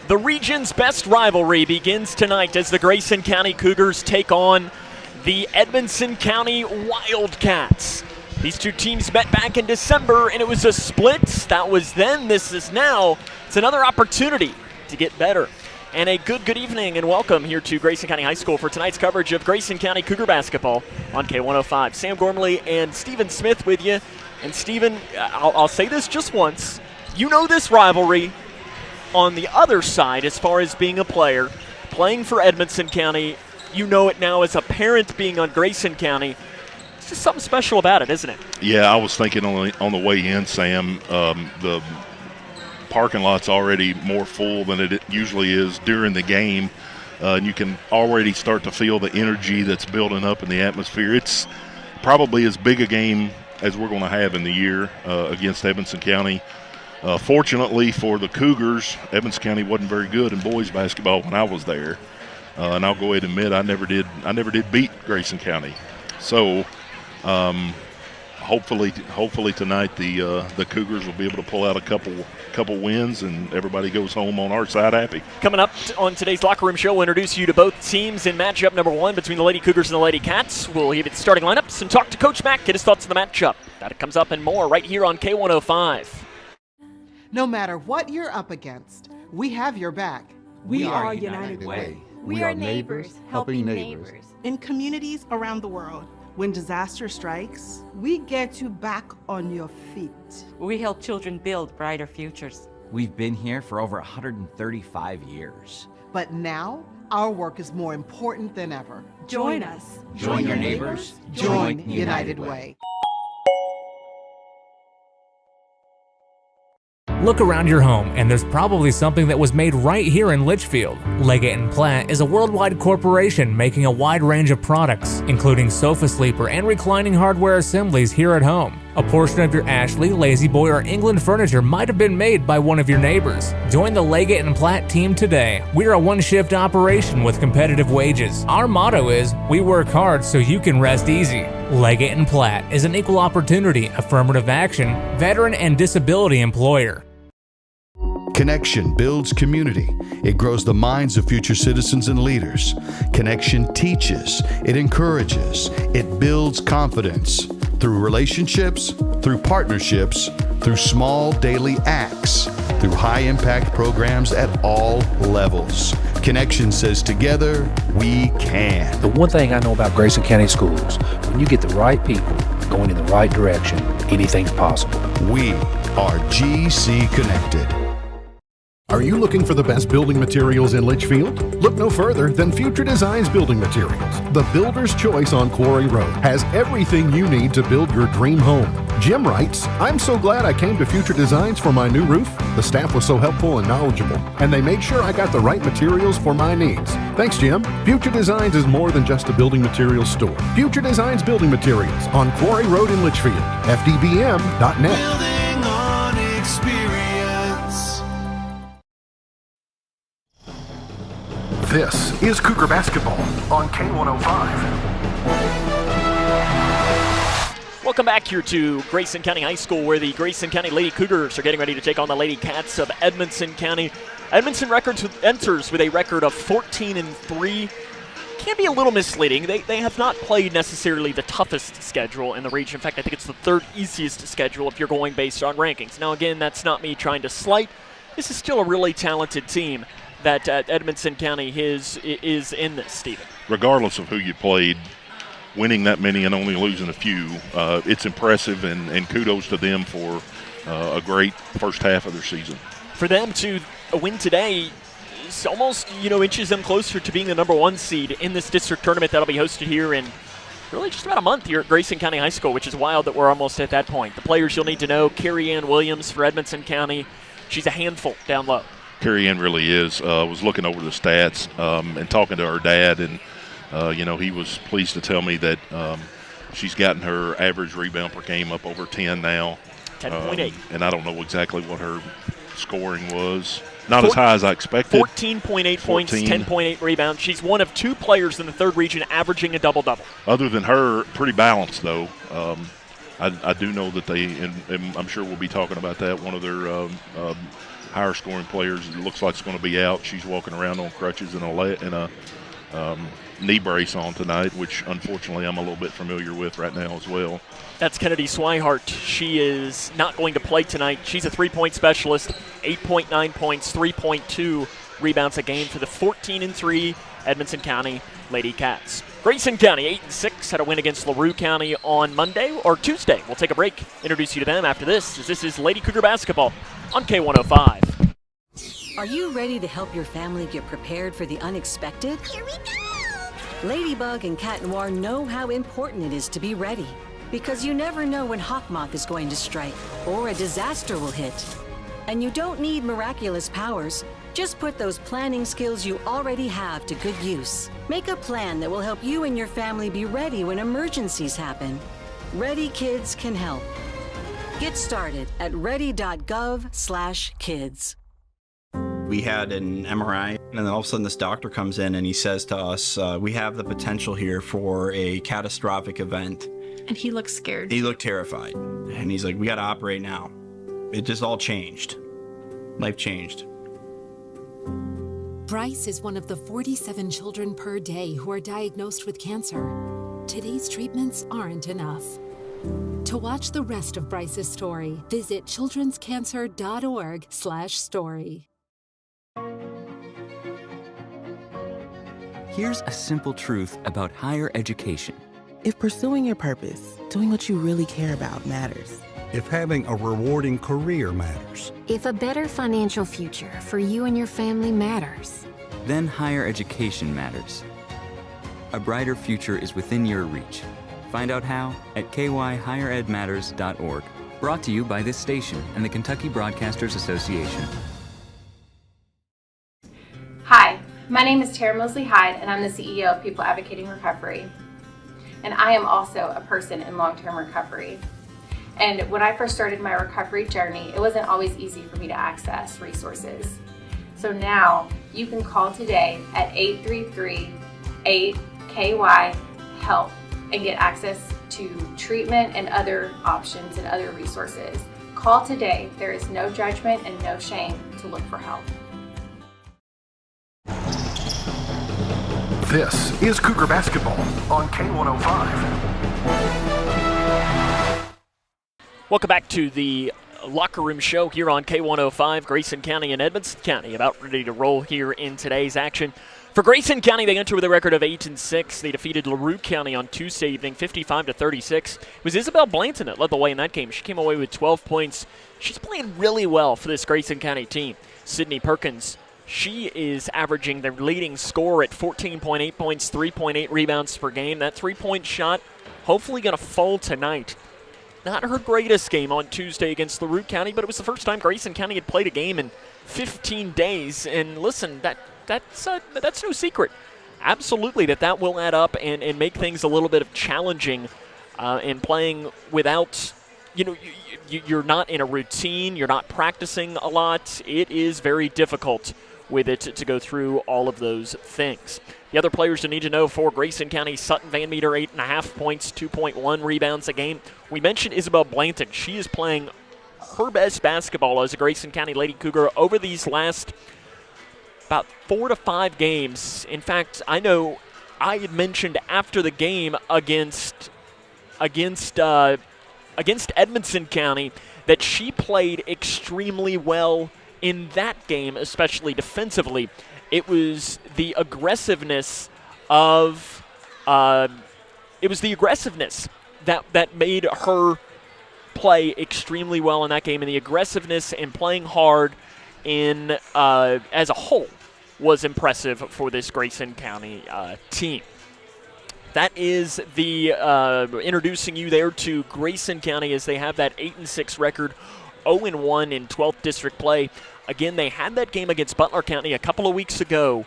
The region's best rivalry begins tonight as the Grayson County Cougars take on the Edmonson County Wildcats. These two teams met back in December, and it was a split. That was then, this is now. It's another opportunity to get better. And a good evening and welcome here to Grayson County High School for tonight's coverage of Grayson County Cougar basketball on K105. Sam Gormley and Stephen Smith with you. And Stephen, I'll say this just once. You know this rivalry on the other side as far as being a player, playing for Edmonson County. You know it now as a parent being on Grayson County. It's just something special about it, isn't it? Yeah, I was thinking on the way in, Sam, the parking lot's already more full than it usually is during the game. And you can already start to feel the energy that's building up in the atmosphere. It's probably as big a game as we're going to have in the year against Edmonson County. Fortunately for the Cougars, Edmonson County wasn't very good in boys basketball when I was there. And I'll go ahead and admit I never did beat Grayson County. So hopefully tonight the Cougars will be able to pull out a couple wins and everybody goes home on our side happy. Coming up on today's Locker Room Show, we'll introduce you to both teams in matchup number 1 between the Lady Cougars and the Lady Cats. We'll give you the starting lineups and talk to Coach Mack, get his thoughts on the matchup. That comes up and more right here on K105. No matter what you're up against, we have your back. We are United Way. We are neighbors, helping neighbors. In communities around the world, when disaster strikes, We get you back on your feet. We help children build brighter futures. We've been here for over 135 years. but now our work is more important than ever. Join us. Join your neighbors. Join United Way. Look around your home, and there's probably something that was made right here in Litchfield. Leggett & Platt is a worldwide corporation making a wide range of products, including sofa sleeper and reclining hardware assemblies here at home. A portion of your Ashley, Lazy Boy, or England furniture might have been made by one of your neighbors. Join the Leggett & Platt team today. We're a one-shift operation with competitive wages. Our motto is, we work hard so you can rest easy. Leggett & Platt is an equal opportunity, affirmative action, veteran and disability employer. Connection builds community. It grows the minds of future citizens and leaders. Connection teaches. It encourages. It builds confidence. Through relationships, through partnerships, through small daily acts, through high-impact programs at all levels. Connection says together, we can. The one thing I know about Grayson County Schools, when you get the right people going in the right direction, anything's possible. We are GC Connected. Are you looking for the best building materials in Litchfield? Look no further than Future Designs Building Materials. The builder's choice on Quarry Road has everything you need to build your dream home. Jim writes, I'm so glad I came to Future Designs for my new roof. The staff was so helpful and knowledgeable, and they made sure I got the right materials for my needs. Thanks, Jim. Future Designs is more than just a building materials store. Future Designs Building Materials on Quarry Road in Litchfield. FDBM.net. Building on experience. This is Cougar Basketball on K105. Welcome back here to Grayson County High School, where the Grayson County Lady Cougars are getting ready to take on the Lady Cats of Edmonson County. Edmonson enters with a record of 14-3. Can be a little misleading. They have not played necessarily the toughest schedule in the region. In fact, I think it's the third easiest schedule if you're going based on rankings. Now, again, that's not me trying to slight. This is still a really talented team that Edmonson County is in this, Stephen. Regardless of who you played, winning that many and only losing a few, it's impressive, and kudos to them for a great first half of their season. For them to win today is almost, inches them closer to being the number 1 seed in this district tournament that'll be hosted here in really just about a month here at Grayson County High School, which is wild that we're almost at that point. The players you'll need to know: Carrie Ann Williams for Edmonson County. She's a handful down low. Carrie Ann really is. Was looking over the stats and talking to her dad, and he was pleased to tell me that she's gotten her average rebound per game up over 10 now. 10.8. And I don't know exactly what her scoring was. Not as high as I expected. 14.8 points, 10.8 rebounds. She's one of 2 players in the third region averaging a double-double. Other than her, pretty balanced, though. I do know that and I'm sure we'll be talking about that, one of their higher scoring players. It looks like it's going to be out. She's walking around on crutches and a knee brace on tonight, which unfortunately I'm a little bit familiar with right now as well. That's Kennedy Swihart. She is not going to play tonight. She's a three-point specialist, 8.9 points, 3.2 rebounds a game for the 14-3 Edmonson County Lady Cats. Grayson County 8-6 had a win against LaRue County on Monday or Tuesday. We'll take a break, introduce you to them after this, as this is Lady Cougar basketball on K105. Are you ready to help your family get prepared for the unexpected? Here we go! Ladybug and Cat Noir know how important it is to be ready, because you never know when hawk moth is going to strike or a disaster will hit. And you don't need miraculous powers. Just put those planning skills you already have to good use. Make a plan that will help you and your family be ready when emergencies happen. Ready Kids can help. Get started at ready.gov/kids. We had an MRI, and then all of a sudden this doctor comes in and he says to us, we have the potential here for a catastrophic event. And he looked scared. He looked terrified. And he's like, we got to operate now. It just all changed. Life changed. Bryce is one of the 47 children per day who are diagnosed with cancer. Today's treatments aren't enough. To watch the rest of Bryce's story, visit childrenscancer.org/story. Here's a simple truth about higher education. If pursuing your purpose, doing what you really care about matters. If having a rewarding career matters. If a better financial future for you and your family matters. Then higher education matters. A brighter future is within your reach. Find out how at kyhigheredmatters.org. Brought to you by this station and the Kentucky Broadcasters Association. Hi, my name is Tara Mosley Hyde, and I'm the CEO of People Advocating Recovery. And I am also a person in long-term recovery. And when I first started my recovery journey, it wasn't always easy for me to access resources. So now you can call today at 833-8KY-HELP and get access to treatment and other options and other resources. Call today. There is no judgment and no shame to look for help. This is Cougar Basketball on K105. Welcome back to the Locker Room Show here on K105. Grayson County and Edmonson County about ready to roll here in today's action. For Grayson County, they enter with a record of 8-6. They defeated LaRue County on Tuesday evening, 55-36. It was Isabel Blanton that led the way in that game. She came away with 12 points. She's playing really well for this Grayson County team. Sydney Perkins, she is averaging the leading score at 14.8 points, 3.8 rebounds per game. That three-point shot hopefully going to fall tonight. Not her greatest game on Tuesday against LaRue County, but it was the first time Grayson County had played a game in 15 days. And listen, that's no secret. Absolutely that will add up and make things a little bit of challenging in playing without, you're not in a routine, you're not practicing a lot. It is very difficult with it to go through all of those things. The other players to need to know for Grayson County: Sutton Van Meter, 8.5 points, 2.1 rebounds a game. We mentioned Isabel Blanton. She is playing her best basketball as a Grayson County Lady Cougar over these last about 4 to 5 games. In fact, I know I had mentioned after the game against Edmonson County that she played extremely well in that game, especially defensively. It was the aggressiveness that made her play extremely well in that game, and the aggressiveness and playing hard in as a whole was impressive for this Grayson County team. That is the introducing you there to Grayson County as they have that 8-6 record, 0-1 in 12th district play. Again, they had that game against Butler County a couple of weeks ago.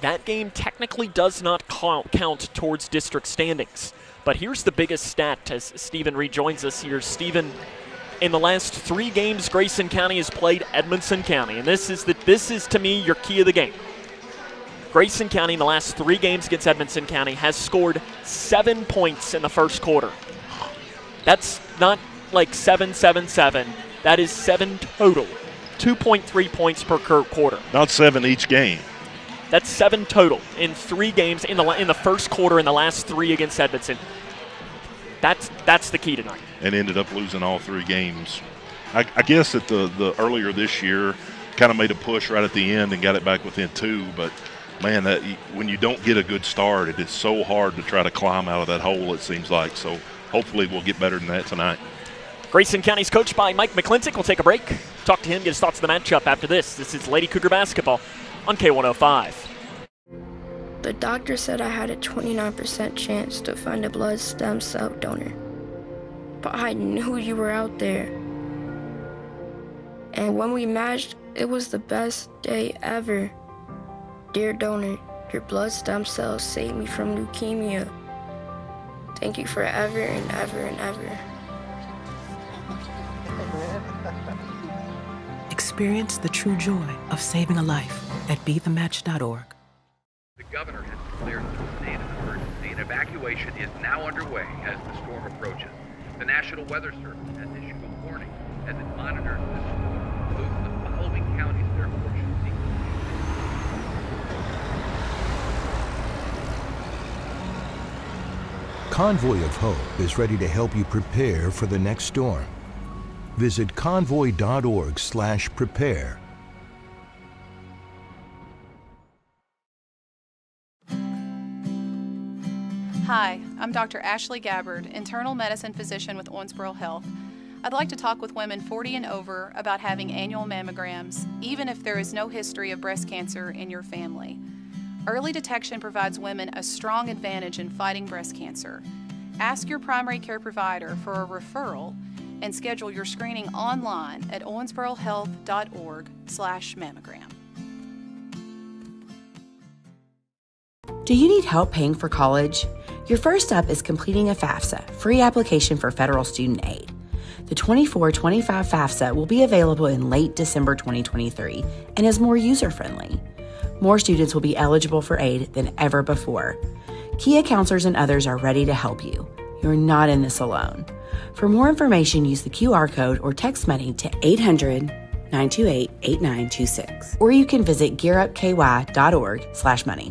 That game technically does not count towards district standings. But here's the biggest stat as Stephen rejoins us here. Stephen, in the last 3 games, Grayson County has played Edmonson County, and this is to me your key of the game. Grayson County in the last 3 games against Edmonson County has scored 7 points in the first quarter. That's not like 7-7-7. That is 7 total. 2.3 points per quarter. Not 7 each game. That's 7 total in 3 games in the first quarter in the last 3 against Edmonson. That's the key tonight. And ended up losing all 3 games. I guess that the earlier this year kind of made a push right at the end and got it back within 2, but man, that when you don't get a good start, it is so hard to try to climb out of that hole, it seems like. So hopefully we'll get better than that tonight. Grayson County's coached by Mike McClintock. We'll take a break, talk to him, get his thoughts on the matchup after this. This is Lady Cougar basketball on K105. The doctor said I had a 29% chance to find a blood stem cell donor. But I knew you were out there. And when we matched, it was the best day ever. Dear donor, your blood stem cells saved me from leukemia. Thank you forever and ever and ever. Experience the true joy of saving a life at BeTheMatch.org. The governor has declared a state of emergency, and evacuation is now underway as the storm approaches. The National Weather Service has issued a warning as it monitors this storm. Move to the following counties therefore should seek. Convoy of Hope is ready to help you prepare for the next storm. Visit convoy.org/prepare. Hi, I'm Dr. Ashley Gabbard, internal medicine physician with Owensboro Health. I'd like to talk with women 40 and over about having annual mammograms, even if there is no history of breast cancer in your family. Early detection provides women a strong advantage in fighting breast cancer. Ask your primary care provider for a referral and schedule your screening online at owensborohealth.org/mammogram. Do you need help paying for college? Your first step is completing a FAFSA, free application for federal student aid. The 24-25 FAFSA will be available in late December 2023 and is more user-friendly. More students will be eligible for aid than ever before. Kia counselors and others are ready to help you. You're not in this alone. For more information, use the QR code or text money to 800-928-8926. Or you can visit gearupky.org/money.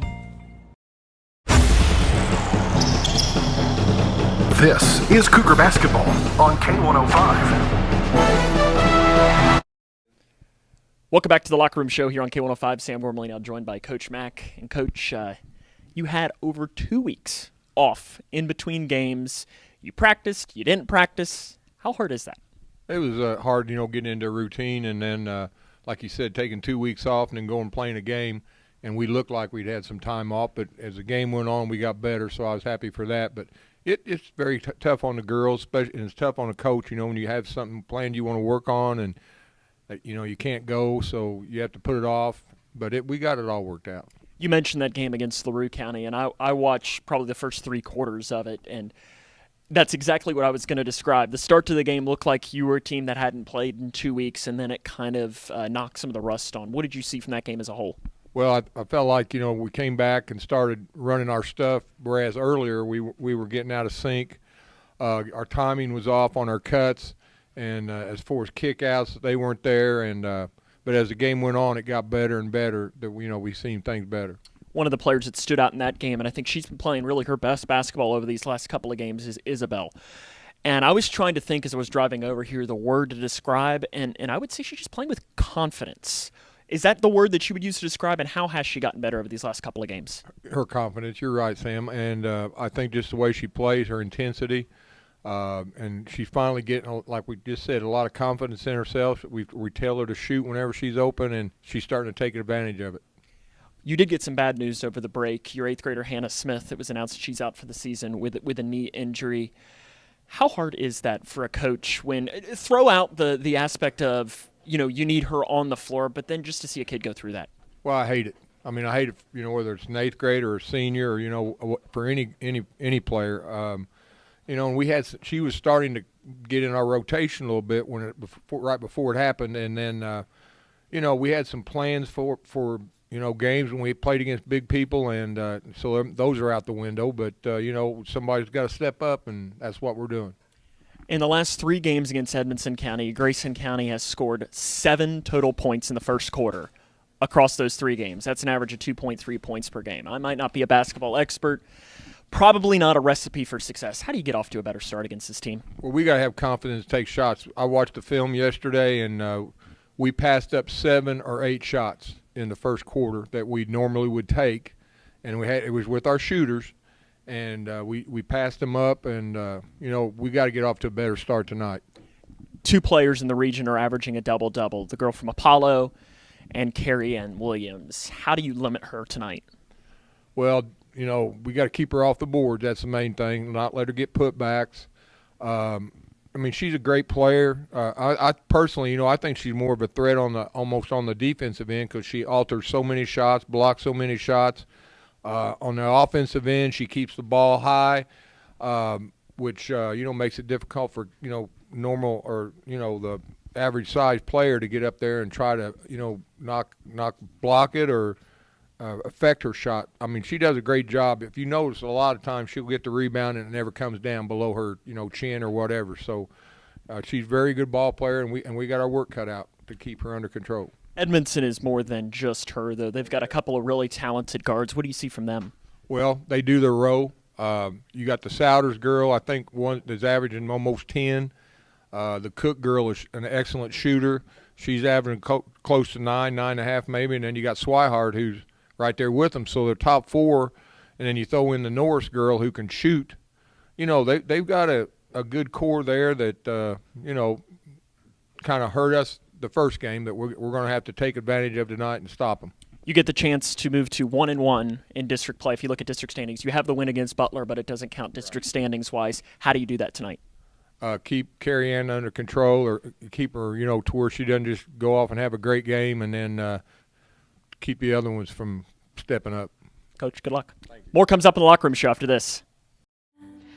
This is Cougar Basketball on K105. Welcome back to the Locker Room Show here on K105. Sam Gormley now joined by Coach Mack. And Coach, you had over 2 weeks off in between games. You practiced, you didn't practice. How hard is that? It was hard, getting into a routine and then, like you said, taking 2 weeks off and then going and playing a game. And we looked like we'd had some time off, but as the game went on, we got better, so I was happy for that. But it's very tough on the girls, especially, and it's tough on the coach, when you have something planned you want to work on and, you can't go, so you have to put it off. But we got it all worked out. You mentioned that game against LaRue County, and I watched probably the first 3 quarters of it, and that's exactly what I was going to describe. The start to the game looked like you were a team that hadn't played in 2 weeks, and then it kind of knocked some of the rust on. What did you see from that game as a whole? Well, I felt like, we came back and started running our stuff, whereas earlier we were getting out of sync. Our timing was off on our cuts, and as far as kickouts, they weren't there. And but as the game went on, it got better and better. That we seen things better. One of the players that stood out in that game, and I think she's been playing really her best basketball over these last couple of games, is Isabel. And I was trying to think as I was driving over here the word to describe, and I would say she's just playing with confidence. Is that the word that you would use to describe, and how has she gotten better over these last couple of games? Her confidence, you're right, Sam, and I think just the way she plays, her intensity, and she's finally getting, like we just said, a lot of confidence in herself. We tell her to shoot whenever she's open, and she's starting to take advantage of it. You did get some bad news over the break. Your 8th grader, Hannah Smith, it was announced that she's out for the season with a knee injury. How hard is that for a coach when throw out the aspect of, you need her on the floor, but then just to see a kid go through that? Well, I hate it. I mean, I hate it, whether it's an 8th grader or a senior or, for any player. And she was starting to get in our rotation a little bit right before it happened. And then, we had some plans for games when we played against big people. And so those are out the window. But, somebody's got to step up, and that's what we're doing. In the last 3 games against Edmonson County, Grayson County has scored 7 total points in the first quarter across those 3 games. That's an average of 2.3 points per game. I might not be a basketball expert, probably not a recipe for success. How do you get off to a better start against this team? Well, we got to have confidence to take shots. I watched the film yesterday, and we passed up 7 or 8 shots in the first quarter that we normally would take, and it was with our shooters. And we passed them up, and, we got to get off to a better start tonight. 2 players in the region are averaging a double-double, the girl from Apollo and Carrie Ann Williams. How do you limit her tonight? Well, we got to keep her off the board. That's the main thing, not let her get putbacks. She's a great player. I personally, I think she's more of a threat almost on the defensive end because she alters so many shots, blocks so many shots. On the offensive end, she keeps the ball high, which makes it difficult for normal or the average size player to get up there and try to block it or affect her shot. She does a great job. If you notice, a lot of times she'll get the rebound and it never comes down below her chin or whatever. So she's a very good ball player, and we got our work cut out to keep her under control. Edmonson is more than just her, though. They've got a couple of really talented guards. What do you see from them? Well, they do their row. You got the Souders girl, I think one that's averaging almost 10. The Cook girl is an excellent shooter. She's averaging close to 9.5 maybe. And then you got Swihart, who's right there with them. So they're top 4. And then you throw in the Norris girl who can shoot. They've got a good core there that, kind of hurt us the first game that we're going to have to take advantage of tonight and stop them. You get the chance to move to 1-1 in district play. If you look at district standings, you have the win against Butler, but it doesn't count district standings-wise. How do you do that tonight? Keep Carrie Ann under control, or keep her, to where she doesn't just go off and have a great game, and then keep the other ones from stepping up. Coach, good luck. More comes up in the locker room show after this.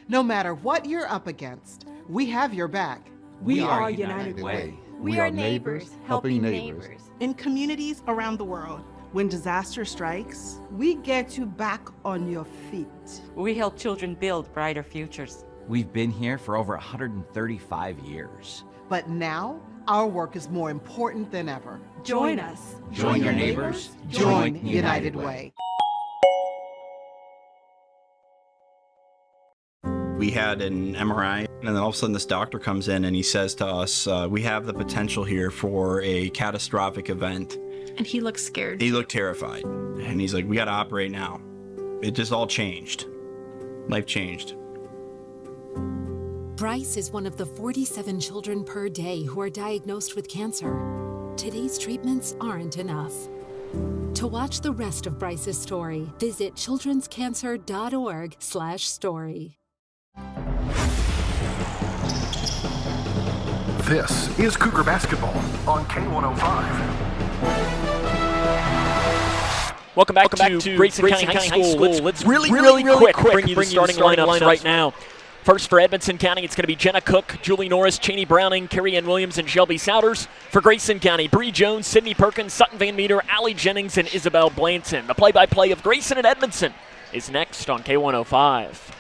No matter what you're up against, we have your back. We are United Way. We are neighbors, helping neighbors. In communities around the world, when disaster strikes, we get you back on your feet. We help children build brighter futures. We've been here for over 135 years. But now, our work is more important than ever. Join us. Join your neighbors. Join United Way. We had an MRI, and then all of a sudden this doctor comes in and he says to us, we have the potential here for a catastrophic event. And he looked scared. He looked terrified. And he's like, we got to operate now. It just all changed. Life changed. Bryce is one of the 47 children per day who are diagnosed with cancer. Today's treatments aren't enough. To watch the rest of Bryce's story, visit childrenscancer.org/story. This is Cougar Basketball on K105. Welcome back to Grayson County High School. Let's really quick bring you the starting lineups right now. First for Edmonson County, it's going to be Jenna Cook, Julie Norris, Cheney Browning, Carrie Ann Williams, and Shelby Souders. For Grayson County, Bree Jones, Sydney Perkins, Sutton Van Meter, Allie Jennings, and Isabel Blanton. The play-by-play of Grayson and Edmonson is next on K105.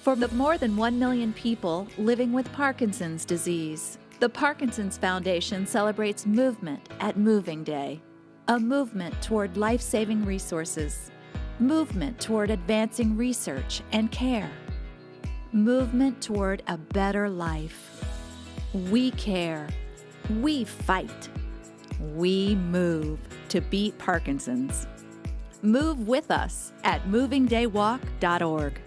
For the more than 1 million people living with Parkinson's disease, the Parkinson's Foundation celebrates movement at Moving Day, a movement toward life-saving resources, movement toward advancing research and care, movement toward a better life. We care. We fight. We move to beat Parkinson's. Move with us at movingdaywalk.org.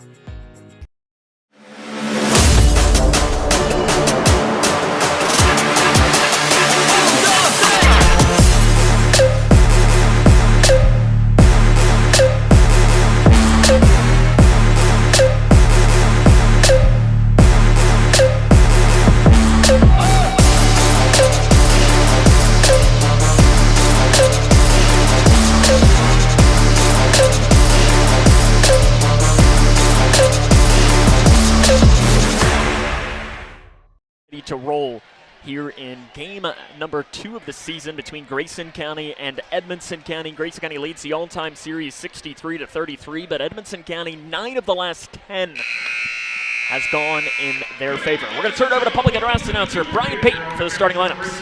here in game number 2 of the season between Grayson County and Edmonson County. Grayson County leads the all-time series 63-33, but Edmonson County 9 of the last 10 has gone in their favor. We're going to turn it over to public address announcer Brian Payton for the starting lineups.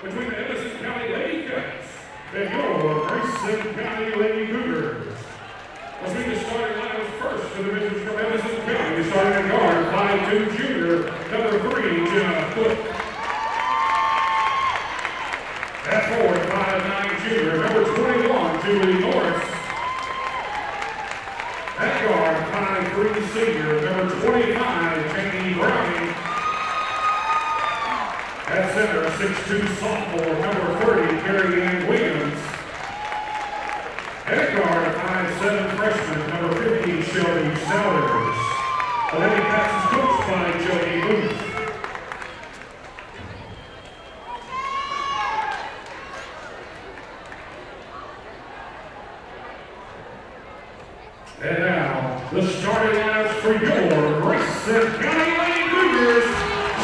Between the Edmonson County Lady Cats and your Grayson County Lady Cougar. Let's see the starting lineups first for the visitors from Edmonson County. Starting at guard, 5'2" junior, number 3, Jenna Cook. At forward, 5'9" junior, number 21, Julie Norris. At guard, 5'3" senior, number 25, Jamie Browning. At center, 6'2" sophomore, number 30, Carrie Ann Williams. At guard, 5'7" freshman, number 50, Shelby Sellers. The Lady Cats is coached by Jody Booth. And now, the starting lineups for your Grayson County Lady Cougars.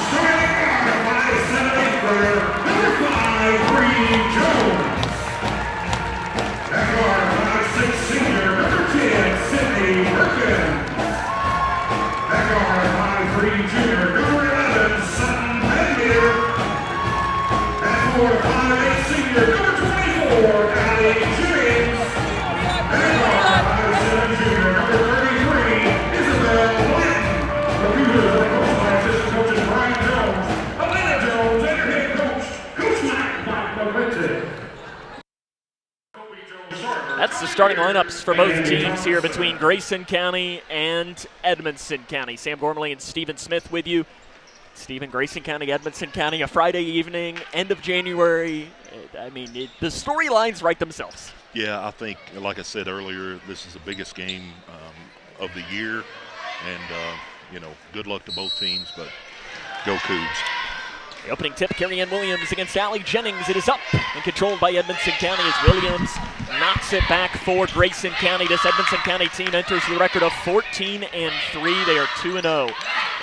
Starting at 5'7" number 5, Bree Jones. At guard, 5'6" senior, number 10, Sydney Perkins. At guard, 5'3" junior, number 11, Sutton Medmere. At forward, 5'8" senior, number 24, Allie James. At guard, 5'7" junior, number 33, Isabel Blanton. The Cougars are coached by assistant coaches Brian Jones, Elena Jones, and your head coach, Coach Mike Valente. That's the starting lineups for both teams here between Grayson County and Edmonson County. Sam Gormley and Stephen Smith with you. Stephen, Grayson County, Edmonson County, a Friday evening, end of January. I mean, the storylines write themselves. Yeah, I think, like I said earlier, this is the biggest game of the year. And, good luck to both teams, but go Cougs. The opening tip, Carrie Ann Williams against Allie Jennings. It is up and controlled by Edmonson County as Williams knocks it back for Grayson County. This Edmonson County team enters with a record of 14-3. They are 2-0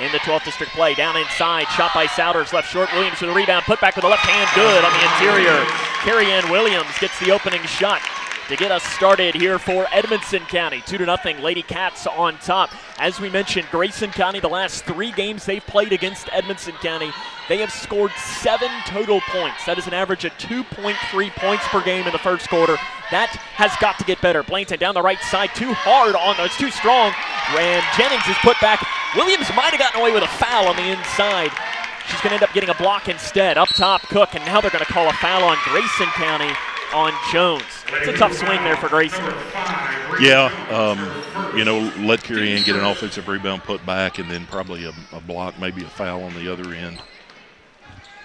in the 12th district play. Down inside, shot by Souders, left short. Williams with a rebound, put back with the left hand, good on the interior. Carrie Ann Williams gets the opening shot to get us started here for Edmonson County. 2-0, Lady Cats on top. As we mentioned, Grayson County, the last 3 games they've played against Edmonson County, they have scored 7 total points. That is an average of 2.3 points per game in the first quarter. That has got to get better. Blanton down the right side, too hard on those, too strong. And Jennings is put back. Williams might have gotten away with a foul on the inside. She's going to end up getting a block instead. Up top, Cook, and now they're going to call a foul on Grayson County on Jones. It's a tough swing there for Grayson. Yeah, let Carrie Ann get an offensive rebound put back and then probably a block, maybe a foul on the other end.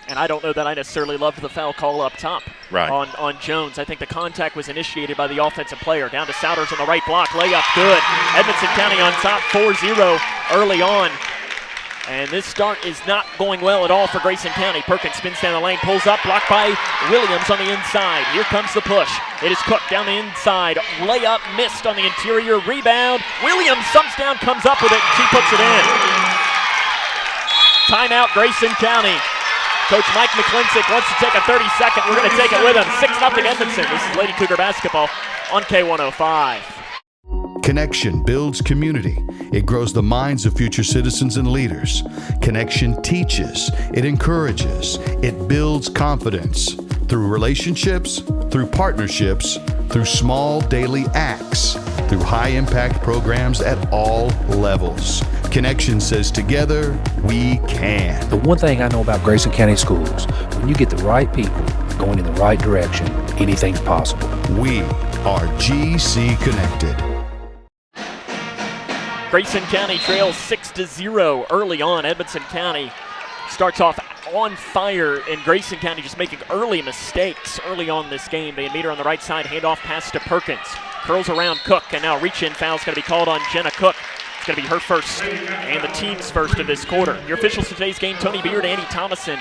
And I don't know that I necessarily loved the foul call up top on Jones. I think the contact was initiated by the offensive player. Down to Souders on the right block, layup good. Edmonson County on top 4-0 early on. And this start is not going well at all for Grayson County. Perkins spins down the lane, pulls up, blocked by Williams on the inside. Here comes the push. It is Cook down the inside. Layup missed on the interior. Rebound. Williams stumps down, comes up with it, and she puts it in. Timeout, Grayson County. Coach Mike McClintock wants to take a 30-second. We're going to take it with him. 6-0 Edmonton. This is Lady Cougar basketball on K105. Connection builds community. It grows the minds of future citizens and leaders. Connection teaches. It encourages. It builds confidence. Through relationships, through partnerships, through small daily acts, through high-impact programs at all levels. Connection says together, we can. The one thing I know about Grayson County schools, when you get the right people going in the right direction, anything's possible. We are GC Connected. Grayson County trails 6-0 early on. Edmonson County starts off on fire, and Grayson County just making early mistakes early on this game. They meet her on the right side, handoff pass to Perkins. Curls around Cook, and now reach-in foul is going to be called on Jenna Cook. It's going to be her first and the team's first of this quarter. Your officials for today's game, Tony Beard, Andy Thomason,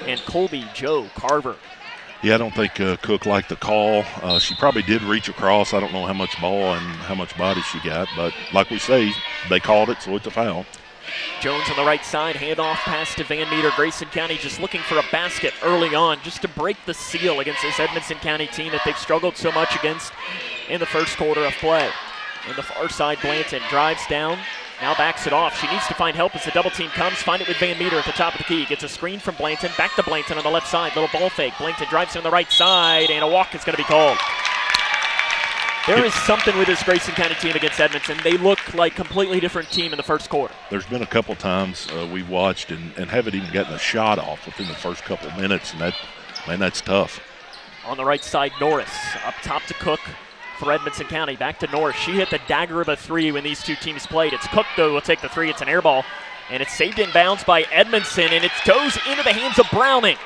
and Colby Joe Carver. Yeah, I don't think Cook liked the call. She probably did reach across. I don't know how much ball and how much body she got, but like we say, they called it, so it's a foul. Jones on the right side, handoff pass to Van Meter. Grayson County just looking for a basket early on just to break the seal against this Edmonson County team that they've struggled so much against in the first quarter of play. On the far side, Blanton drives down, now backs it off. She needs to find help as the double team comes. Find it with Van Meter at the top of the key. Gets a screen from Blanton, back to Blanton on the left side. Little ball fake. Blanton drives on the right side, and a walk is going to be called. There is something with this Grayson County team against Edmonton. They look like a completely different team in the first quarter. There's been a couple times we've watched and haven't even gotten a shot off within the first couple minutes, and that's tough. On the right side, Norris up top to Cook for Edmonson County. Back to Norris. She hit the dagger of a three when these two teams played. It's Cook, though, will take the three. It's an air ball, and it's saved in bounds by Edmonson, and it goes into the hands of Browning.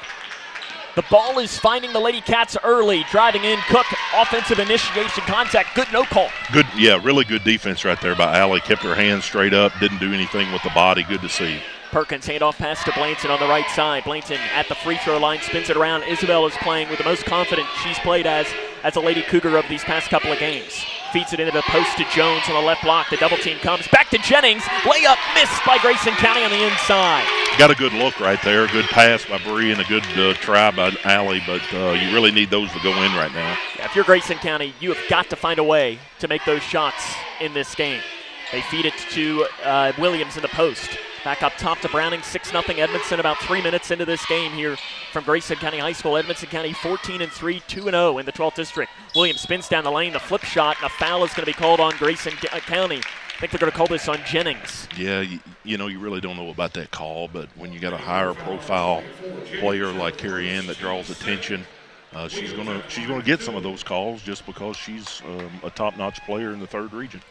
The ball is finding the Lady Cats early, driving in. Cook, offensive initiation contact. Good no call. Good, yeah, really good defense right there by Allie. Kept her hands straight up, didn't do anything with the body. Good to see. Perkins handoff pass to Blanton on the right side. Blanton at the free throw line, spins it around. Isabel is playing with the most confidence she's played as a Lady Cougar of these past couple of games. Feeds it into the post to Jones on the left block. The double team comes back to Jennings. Layup missed by Grayson County on the inside. Got a good look right there. Good pass by Bree and a good try by Allie, but you really need those to go in right now. Yeah, if you're Grayson County, you have got to find a way to make those shots in this game. They feed it to Williams in the post. Back up top to Browning, 6-0 Edmonton about 3 minutes into this game here from Grayson County High School. Edmonton County 14-3, 2-0 in the 12th district. Williams spins down the lane, the flip shot, and a foul is going to be called on Grayson County. I think they're going to call this on Jennings. Yeah, you know, you really don't know about that call, but when you got a higher profile player like Carrie Ann that draws attention, she's gonna get some of those calls just because she's a top-notch player in the third region.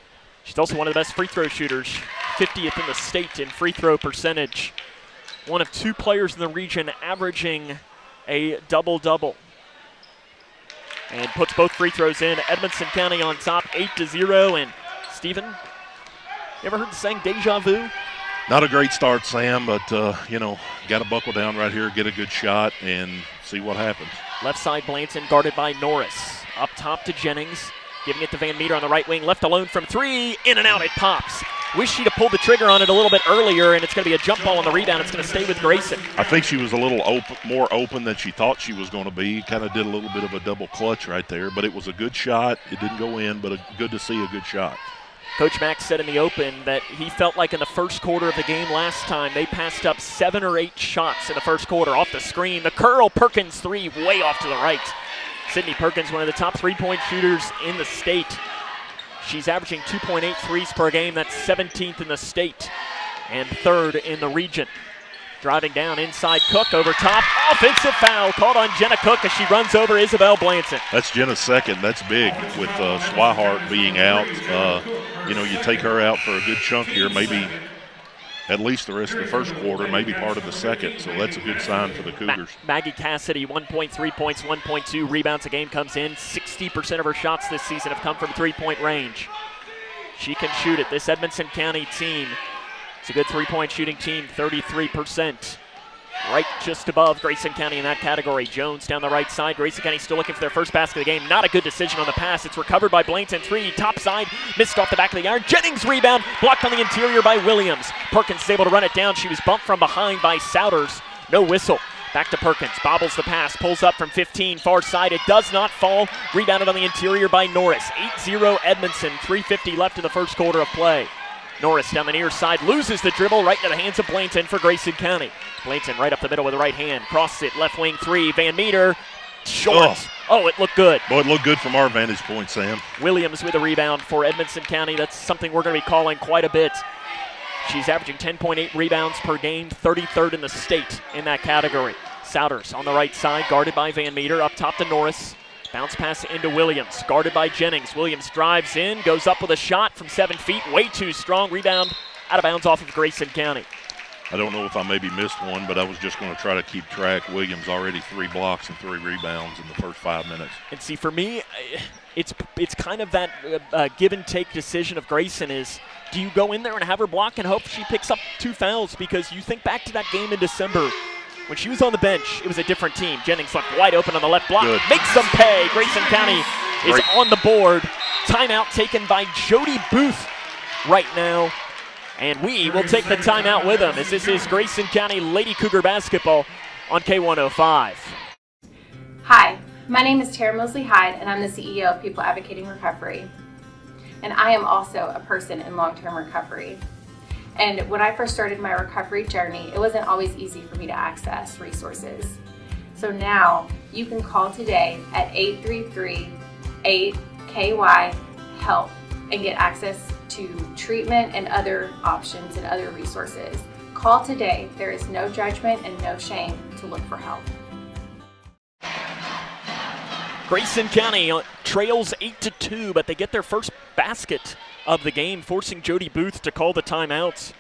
She's also one of the best free throw shooters, 50th in the state in free throw percentage. One of two players in the region averaging a double-double. And puts both free throws in. Edmonson County on top, 8-0. And Stephen, you ever heard the saying deja vu? Not a great start, Sam, but, you know, got to buckle down right here, get a good shot, and see what happens. Left side, Blanton guarded by Norris. Up top to Jennings. Giving it to Van Meter on the right wing, left alone from three, in and out, it pops. Wish she'd have pulled the trigger on it a little bit earlier, and it's going to be a jump ball on the rebound. It's going to stay with Grayson. I think she was a little more open than she thought she was going to be. Kind of did a little bit of a double clutch right there, but it was a good shot. It didn't go in, but good to see a good shot. Coach Max said in the open that he felt like in the first quarter of the game last time, they passed up 7 or 8 shots in the first quarter off the screen. The curl, Perkins three, way off to the right. Sydney Perkins, one of the top three-point shooters in the state. She's averaging 2.8 threes per game. That's 17th in the state and 3rd in the region. Driving down inside, Cook over top. Offensive foul called on Jenna Cook as she runs over Isabel Blanton. That's Jenna's second. That's big with Swihart being out. You know, you take her out for a good chunk here, maybe at least the rest of the first quarter, maybe part of the second. So that's a good sign for the Cougars. Maggie Cassidy, 1.3 points, 1.2 rebounds a game comes in. 60% of her shots this season have come from three-point range. She can shoot it. This Edmonson County team, it's a good three-point shooting team, 33%. Right just above Grayson County in that category. Jones down the right side. Grayson County still looking for their first basket of the game. Not a good decision on the pass. It's recovered by Blanton. Three, top side, missed off the back of the iron. Jennings rebound, blocked on the interior by Williams. Perkins is able to run it down. She was bumped from behind by Souders. No whistle. Back to Perkins, bobbles the pass, pulls up from 15, far side. It does not fall. Rebounded on the interior by Norris. 8-0 Edmonton, 3:50 left in the first quarter of play. Norris down the near side, loses the dribble right into the hands of Blanton for Grayson County. Blanton right up the middle with the right hand, crosses it, left wing three, Van Meter, short. Oh, it looked good. Boy, it looked good from our vantage point, Sam. Williams with a rebound for Edmonson County. That's something we're going to be calling quite a bit. She's averaging 10.8 rebounds per game, 33rd in the state in that category. Souders on the right side, guarded by Van Meter, up top to Norris. Bounce pass into Williams, guarded by Jennings. Williams drives in, goes up with a shot from 7 feet, way too strong. Rebound out of bounds off of Grayson County. I don't know if I maybe missed one, but I was just going to try to keep track. Williams already 3 blocks and 3 rebounds in the first 5 minutes. And see, for me, it's kind of that give and take decision of Grayson is, do you go in there and have her block and hope she picks up 2 fouls? Because you think back to that game in December, when she was on the bench, it was a different team. Jennings left wide open on the left block. Good. Makes them pay. Grayson County is on the board. Timeout taken by Jody Booth right now. And we will take the timeout with them as this is Grayson County Lady Cougar basketball on K105. Hi, my name is Tara Mosley Hyde, and I'm the CEO of People Advocating Recovery. And I am also a person in long-term recovery. And when I first started my recovery journey, it wasn't always easy for me to access resources. So now you can call today at 833-8KY-HELP and get access to treatment and other options and other resources. Call today. There is no judgment and no shame to look for help. Grayson County trails 8-2, but they get their first basket of the game, forcing Jody Booth to call the timeouts.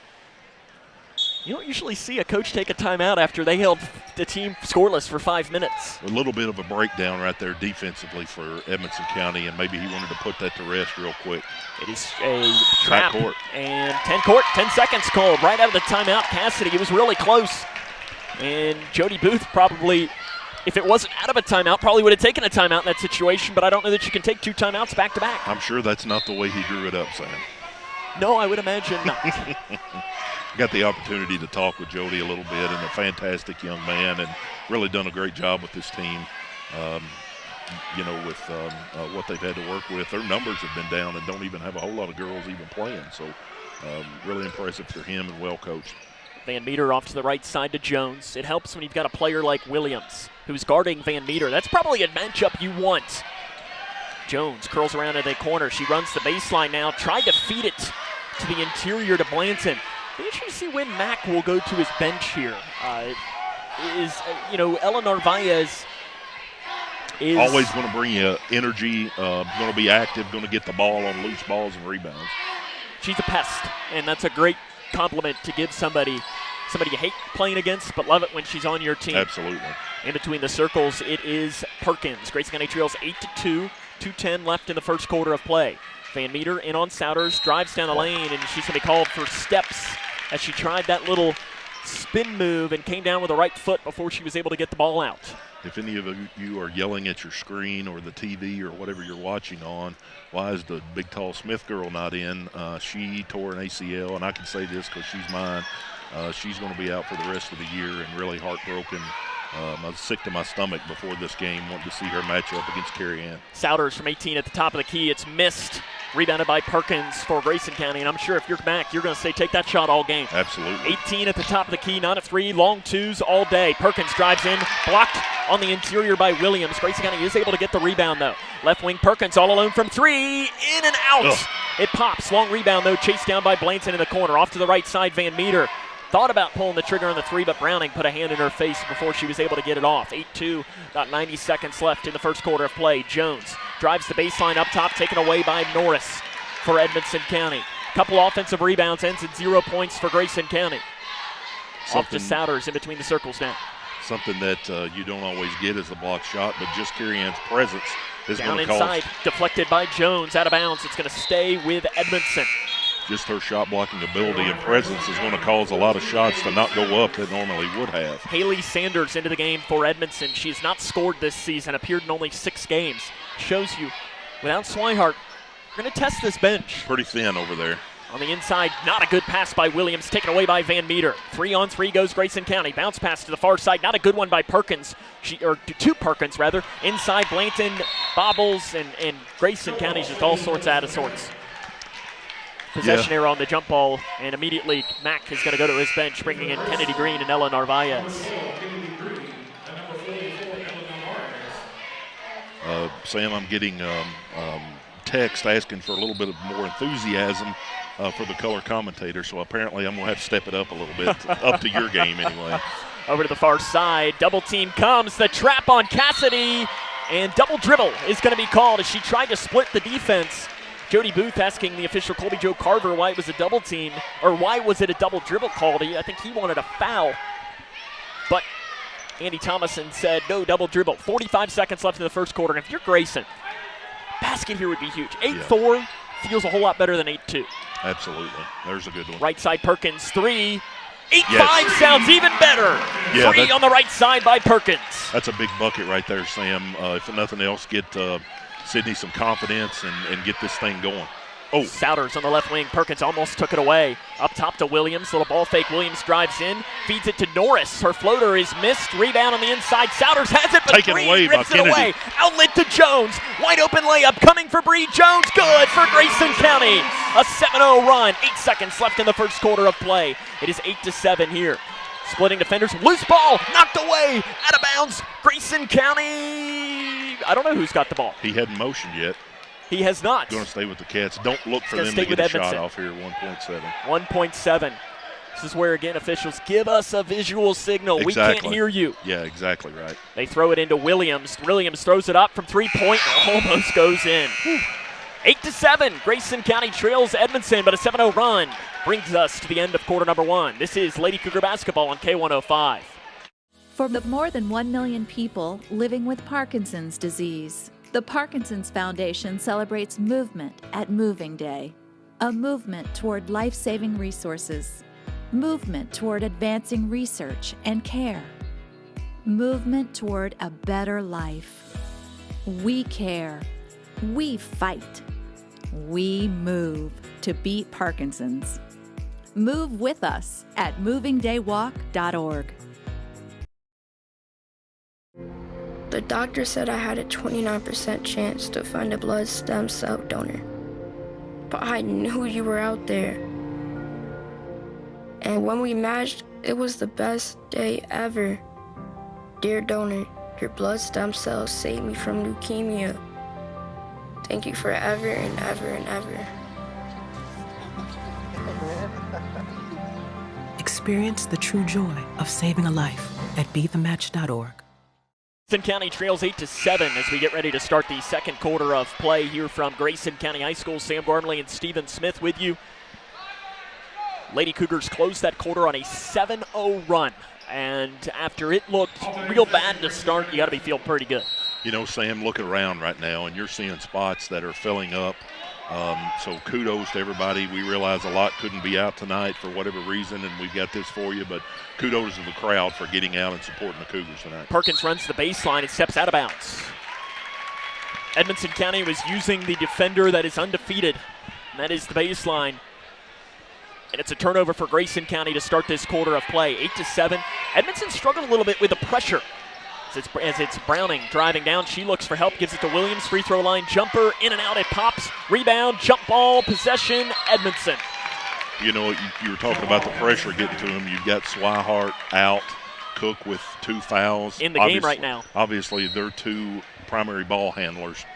You don't usually see a coach take a timeout after they held the team scoreless for 5 minutes. A little bit of a breakdown right there defensively for Edmonson County, and maybe he wanted to put that to rest real quick. It is a trap, and 10 seconds called right out of the timeout. Cassidy, it was really close. And Jody Booth probably, if it wasn't out of a timeout, probably would have taken a timeout in that situation, but I don't know that you can take 2 timeouts back to back. I'm sure that's not the way he drew it up, Sam. No, I would imagine not. Got the opportunity to talk with Jody a little bit, and a fantastic young man, and really done a great job with this team. With what they've had to work with, their numbers have been down and don't even have a whole lot of girls even playing. So really impressive for him and well coached. Van Meter off to the right side to Jones. It helps when you've got a player like Williams who's guarding Van Meter. That's probably a matchup you want. Jones curls around in the corner. She runs the baseline now. Tried to feed it to the interior to Blanton. Be interesting to see when Mack will go to his bench here. Ella Narvaez is always going to bring you energy, going to be active, going to get the ball on loose balls and rebounds. She's a pest, and that's a great compliment to give somebody you hate playing against but love it when she's on your team. Absolutely. In between the circles, it is Perkins. Grayson County trails 8-2, 2:10 left in the first quarter of play. Van Meter in on Souders, drives down the lane, and she's going to be called for steps as she tried that little spin move and came down with the right foot before she was able to get the ball out. If any of you are yelling at your screen or the TV or whatever you're watching on, why is the big, tall Smith girl not in? She tore an ACL, and I can say this because she's mine. She's going to be out for the rest of the year and really heartbroken. I was sick to my stomach before this game, wanting to see her match up against Carrie Ann. Souders from 18 at the top of the key. It's missed. Rebounded by Perkins for Grayson County, and I'm sure if you're back, you're going to say take that shot all game. Absolutely. 18 at the top of the key, not a 3, long 2s all day. Perkins drives in, blocked on the interior by Williams. Grayson County is able to get the rebound, though. Left wing Perkins all alone from 3, in and out. Ugh. It pops. Long rebound, though, chased down by Blanton in the corner. Off to the right side, Van Meter. Thought about pulling the trigger on the 3, but Browning put a hand in her face before she was able to get it off. 8-2, about 90 seconds left in the first quarter of play. Jones drives the baseline up top, taken away by Norris for Edmonson County. Couple offensive rebounds, ends at 0 points for Grayson County. Off to Souders in between the circles now. Something that you don't always get as a block shot, but just Carrie Ann's presence is going to cause. Down inside, deflected by Jones, out of bounds. It's going to stay with Edmonson. Just her shot blocking ability and presence is going to cause a lot of shots to not go up that normally would have. Haley Sanders into the game for Edmonson. She has not scored this season, appeared in only 6 games. Shows you, without Swihart, we're going to test this bench. Pretty thin over there. On the inside, not a good pass by Williams, taken away by Van Meter. 3-on-3 goes Grayson County. Bounce pass to the far side, not a good one by Perkins. To Perkins, rather. Inside, Blanton bobbles, and Grayson County's just all sorts out of sorts. Possession error on the jump ball, and immediately Mack is going to go to his bench, bringing in Kennedy Green and Ella Narvaez. Sam, I'm getting text asking for a little bit of more enthusiasm for the color commentator, so apparently I'm going to have to step it up a little bit, up to your game anyway. Over to the far side, double team comes, the trap on Cassidy, and double dribble is going to be called as she tried to split the defense. Jody Booth asking the official Colby Joe Carver why it was a double team, or why was it a double dribble called. I think he wanted a foul, but Andy Thomason said no double dribble. 45 seconds left in the first quarter, and if you're Grayson, basket here would be huge. 8-4 feels a whole lot better than 8-2. Absolutely. There's a good one. Right side Perkins, 3. 8-5 sounds even better. Yeah, 3 on the right side by Perkins. That's a big bucket right there, Sam. If nothing else, get Sydney some confidence and get this thing going. Oh. Souders on the left wing. Perkins almost took it away. Up top to Williams. Little ball fake. Williams drives in. Feeds it to Norris. Her floater is missed. Rebound on the inside. Souders has it, but Taken Bree away by rips it Kennedy. away. Outlet to Jones. Wide open layup coming for Bree. Jones. Good for Grayson County. A 7-0 run. 8 seconds left in the first quarter of play. It is 8-7 here. Splitting defenders. Loose ball. Knocked away. Out of bounds. Grayson County. I don't know who's got the ball. He hadn't motioned yet. He has not. Going to stay with the Cats. Don't look for Gonna them stay to with get a shot Edmonson. off here. 1.7. 1.7. This is where, again, officials give us a visual signal. Exactly. We can't hear you. Yeah, exactly right. They throw it into Williams. Williams throws it up from three-point. Almost goes in. 8-7. Grayson County trails Edmonton, but a 7-0 run brings us to the end of quarter number 1. This is Lady Cougar basketball on K105. For the more than 1 million people living with Parkinson's disease, the Parkinson's Foundation celebrates movement at Moving Day. A movement toward life-saving resources. Movement toward advancing research and care. Movement toward a better life. We care. We fight. We move to beat Parkinson's. Move with us at movingdaywalk.org. The doctor said I had a 29% chance to find a blood stem cell donor. But I knew you were out there. And when we matched, it was the best day ever. Dear donor, your blood stem cells saved me from leukemia. Thank you forever and ever and ever. Experience the true joy of saving a life at BeTheMatch.org. Edmonson County trails 8-7 as we get ready to start the second quarter of play here from Grayson County High School. Sam Gormley and Stephen Smith with you. Lady Cougars closed that quarter on a 7-0 run. And after it looked real bad to start, you got to be feeling pretty good. You know, Sam, look around right now, and you're seeing spots that are filling up. So kudos to everybody. We realize a lot couldn't be out tonight for whatever reason, and we've got this for you. But kudos to the crowd for getting out and supporting the Cougars tonight. Perkins runs the baseline and steps out of bounds. Edmonson County was using the defender that is undefeated, and that is the baseline. And it's a turnover for Grayson County to start this quarter of play. 8-7. Edmonton struggled a little bit with the pressure. As it's Browning driving down, she looks for help, gives it to Williams, free throw line jumper, in and out it pops, rebound, jump ball, possession, Edmonton. You know, you were talking about the pressure getting to him. You've got Swihart out, Cook with 2 fouls. In the game right now. Obviously, they're 2 primary ball handlers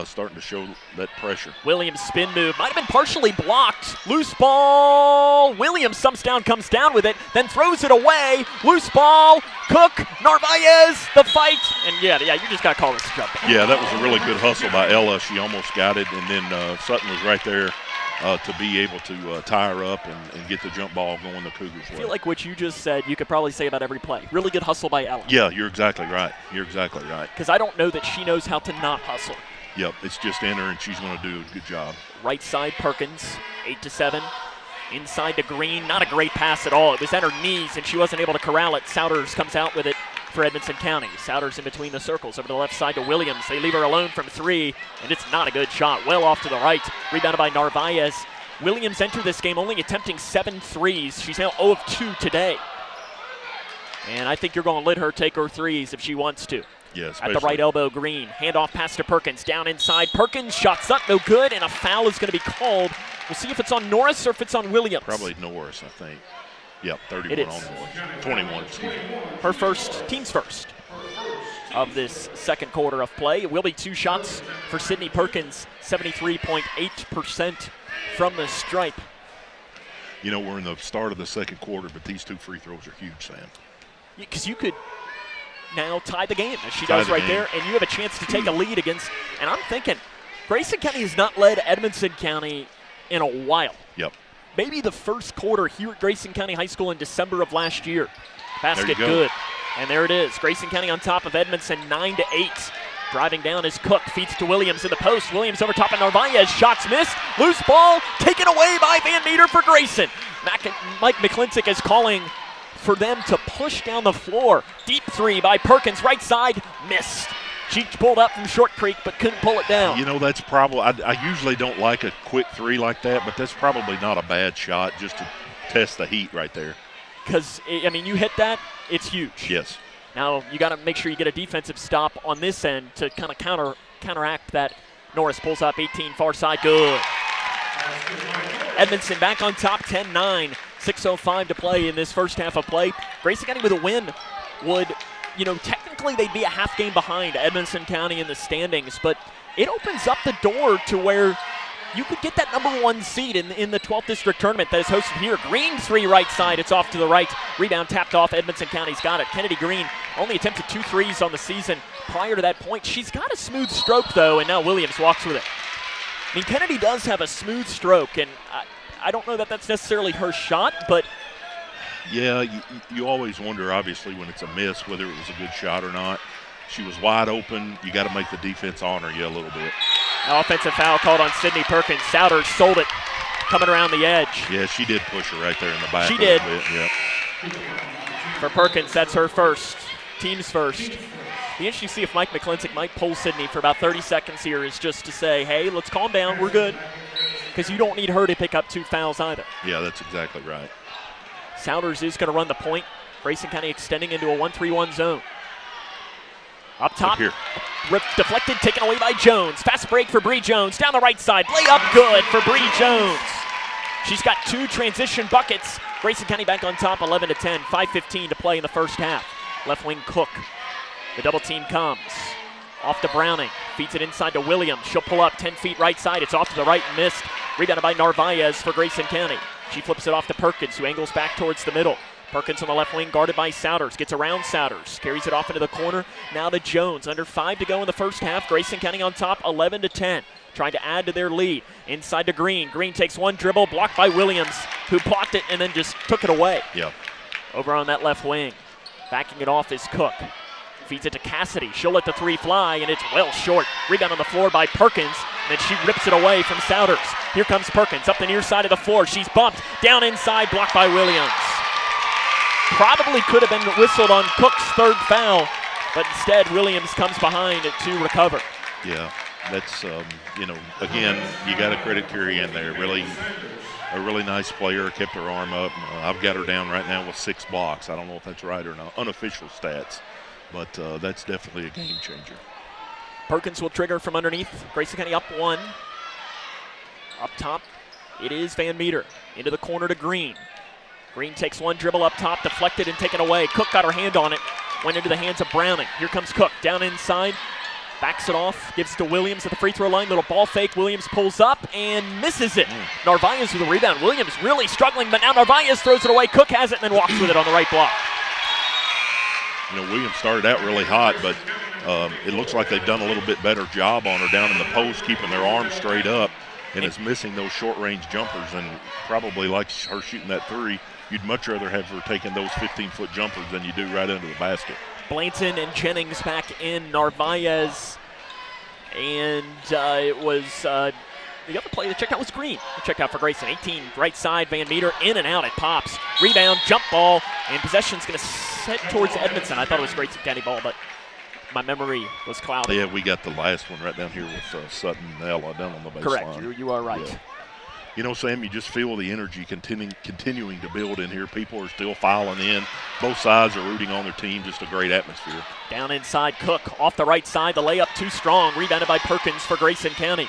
starting to show that pressure. Williams' spin move might have been partially blocked. Loose ball. Williams comes down with it, then throws it away. Loose ball. Cook, Narvaez, the fight. And yeah, you just got to call this a jump ball. Yeah, that was a really good hustle by Ella. She almost got it, and then Sutton was right there to be able to tie her up and get the jump ball going the Cougars' way. I feel like what you just said, you could probably say about every play. Really good hustle by Ella. Yeah, you're exactly right. You're exactly right. Because I don't know that she knows how to not hustle. Yep, it's just in her, and she's going to do a good job. Right side, Perkins, 8-7. Inside to Green, not a great pass at all. It was at her knees, and she wasn't able to corral it. Souders comes out with it for Edmonson County. Souders in between the circles. Over to the left side to Williams. They leave her alone from 3, and it's not a good shot. Well off to the right. Rebounded by Narvaez. Williams entered this game only attempting 7 threes. She's now 0 of 2 today. And I think you're going to let her take her threes if she wants to. Yeah, at the right elbow, Green. Handoff pass to Perkins. Down inside. Perkins, shots up, no good, and a foul is going to be called. We'll see if it's on Norris or if it's on Williams. Probably Norris, I think. Yep, 31 it is. on Norris. 21, excuse me. Her first, team's first of this second quarter of play. It will be 2 shots for Sydney Perkins, 73.8% from the stripe. You know, we're in the start of the second quarter, but these 2 free throws are huge, Sam. Because you could now tie the game, as she does right there, and you have a chance to take a lead against, and I'm thinking, Grayson County has not led Edmonson County in a while. Yep. Maybe the first quarter here at Grayson County High School in December of last year. Basket go. good. And there it is. Grayson County on top of Edmonton, 9-8. Driving down is Cook, feeds to Williams in the post. Williams over top of Narvaez, shots missed. Loose ball, taken away by Van Meter for Grayson. Mike McClintock is calling for them to push down the floor. Deep 3 by Perkins, right side, missed. She pulled up from Short Creek but couldn't pull it down. You know, that's probably, I usually don't like a quick three like that, but that's probably not a bad shot just to test the heat right there. Because, I mean, you hit that, it's huge. Yes. Now you got to make sure you get a defensive stop on this end to kind of counteract that. Norris pulls up 18 far side, good. Edmonson back on top 10-9, 6:05 to play in this first half of play. Grayson County with a win would, technically they'd be a half game behind Edmonson County in the standings, but it opens up the door to where you could get that number 1 seed in the 12th District Tournament that is hosted here. Green 3 right side, it's off to the right. Rebound tapped off, Edmonson County's got it. Kennedy Green only attempted 2 threes on the season prior to that point. She's got a smooth stroke though, and now Williams walks with it. I mean, Kennedy does have a smooth stroke, and I don't know that that's necessarily her shot, but yeah, you always wonder, obviously, when it's a miss, whether it was a good shot or not. She was wide open. You got to make the defense honor you a little bit. Offensive foul called on Sydney Perkins. Souders sold it, coming around the edge. Yeah, she did push her right there in the back. She did. Yep. For Perkins, that's her first. Team's first. Be interesting to see if Mike McClintock might pull Sydney for about 30 seconds here, is just to say, hey, let's calm down, we're good. Because you don't need her to pick up 2 fouls either. Yeah, that's exactly right. Souders is going to run the point. Grayson County extending into a 1-3-1 zone. Up top, deflected, taken away by Jones. Fast break for Bree Jones, down the right side. Layup good for Bree Jones. She's got 2 transition buckets. Grayson County back on top, 11-10, 5:15 to play in the first half. Left wing Cook. The double team comes. Off to Browning, feeds it inside to Williams. She'll pull up 10 feet right side. It's off to the right and missed. Rebounded by Narvaez for Grayson County. She flips it off to Perkins, who angles back towards the middle. Perkins on the left wing, guarded by Souders. Gets around Souders, carries it off into the corner. Now to Jones. Under 5 to go in the first half. Grayson County on top, 11-10. Trying to add to their lead. Inside to Green. Green takes 1 dribble, blocked by Williams, who blocked it and then just took it away. Yep. Over on that left wing. Backing it off is Cook. Feeds it to Cassidy. She'll let the 3 fly, and it's well short. Rebound on the floor by Perkins, and then she rips it away from Souders. Here comes Perkins up the near side of the floor. She's bumped. Down inside, blocked by Williams. Probably could have been whistled on Cook's 3rd foul, but instead Williams comes behind to recover. Yeah, that's, again, you got to credit Carrie in there. Really, a really nice player, kept her arm up. I've got her down right now with 6 blocks. I don't know if that's right or not. Unofficial stats, but that's definitely a game changer. Perkins will trigger from underneath. Grayson County up 1. Up top, it is Van Meter. Into the corner to Green. Green takes 1 dribble up top, deflected and taken away. Cook got her hand on it, went into the hands of Browning. Here comes Cook, down inside, backs it off, gives it to Williams at the free throw line. Little ball fake, Williams pulls up and misses it. Narvaez with a rebound. Williams really struggling, but now Narvaez throws it away. Cook has it and then walks with it on the right block. Williams started out really hot, but it looks like they've done a little bit better job on her down in the post, keeping their arms straight up, and is missing those short-range jumpers, and probably like her shooting that 3, you'd much rather have her taking those 15-foot jumpers than you do right under the basket. Blanton and Jennings back in. Narvaez, and it was the other play that checked out was Green. Checked out for Grayson. 18 right side, Van Meter in and out. It pops. Rebound, jump ball, and possession's going to set towards Edmonton. I thought it was Grayson County ball, but my memory was clouded. Yeah, we got the last one right down here with Sutton and Ella down on the baseline. Correct. You are right. Yeah. You know, Sam, you just feel the energy continuing to build in here. People are still filing in. Both sides are rooting on their team. Just a great atmosphere. Down inside, Cook off the right side. The layup too strong. Rebounded by Perkins for Grayson County.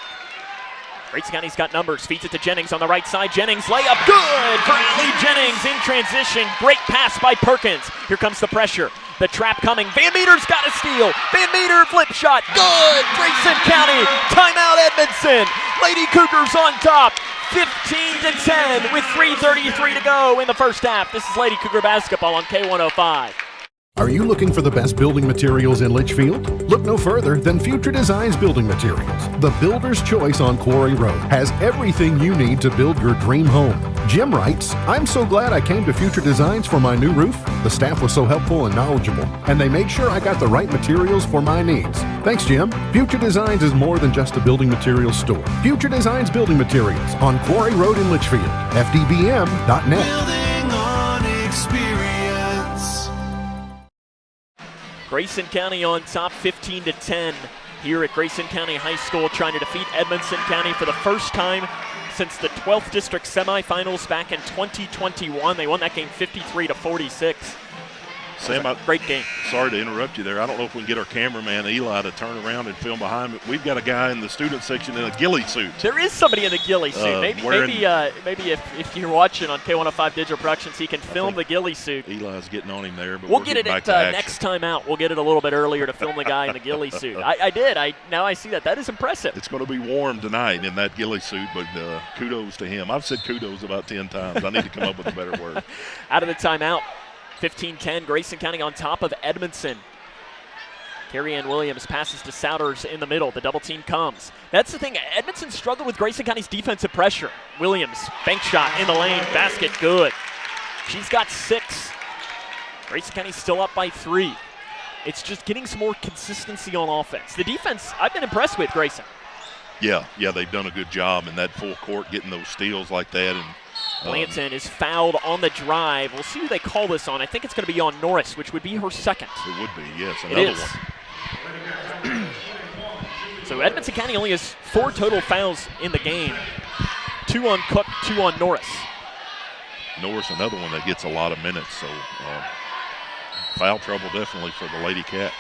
Grayson County's got numbers. Feeds it to Jennings on the right side. Jennings layup good for Allie Jennings in transition. Great pass by Perkins. Here comes the pressure. The trap coming. Van Meter's got a steal. Van Meter flip shot. Good. Grayson County. Timeout Edmonton. Lady Cougars on top. 15-10 with 3:33 to go in the first half. This is Lady Cougar basketball on K105. Are you looking for the best building materials in Litchfield? Look no further than Future Designs Building Materials. The builder's choice on Quarry Road has everything you need to build your dream home. Jim writes, "I'm so glad I came to Future Designs for my new roof. The staff was so helpful and knowledgeable, and they made sure I got the right materials for my needs. Thanks, Jim." Future Designs is more than just a building materials store. Future Designs Building Materials on Quarry Road in Litchfield. FDBM.net. Building on experience. Grayson County on top 15-10 here at Grayson County High School, trying to defeat Edmonson County for the first time since the 12th District semifinals back in 2021. They won that game 53-46. Sam, great game. Sorry to interrupt you there. I don't know if we can get our cameraman Eli to turn around and film behind me. We've got a guy in the student section in a ghillie suit. There is somebody in the ghillie suit. Maybe if you're watching on K105 Digital Productions, he can film the ghillie suit. Eli's getting on him there, but we'll get it at next time out. We'll get it a little bit earlier to film the guy in the ghillie suit. I did. Now I see that. That is impressive. It's going to be warm tonight in that ghillie suit, but kudos to him. I've said kudos about 10 times. I need to come up with a better word. Out of the timeout. 15-10, Grayson County on top of Edmonson. Carrie Ann Williams passes to Souders in the middle. The double team comes. That's the thing. Edmonton struggled with Grayson County's defensive pressure. Williams, bank shot in the lane. Basket good. She's got 6. Grayson County's still up by 3. It's just getting some more consistency on offense. The defense, I've been impressed with Grayson. Yeah, they've done a good job in that full court, getting those steals like that. And Blanton is fouled on the drive. We'll see who they call this on. I think it's going to be on Norris, which would be her second. It would be, yes, another one. So Edmonton County only has 4 total fouls in the game. 2 on Cook, 2 on Norris. Norris, another one that gets a lot of minutes. So foul trouble definitely for the Lady Cats.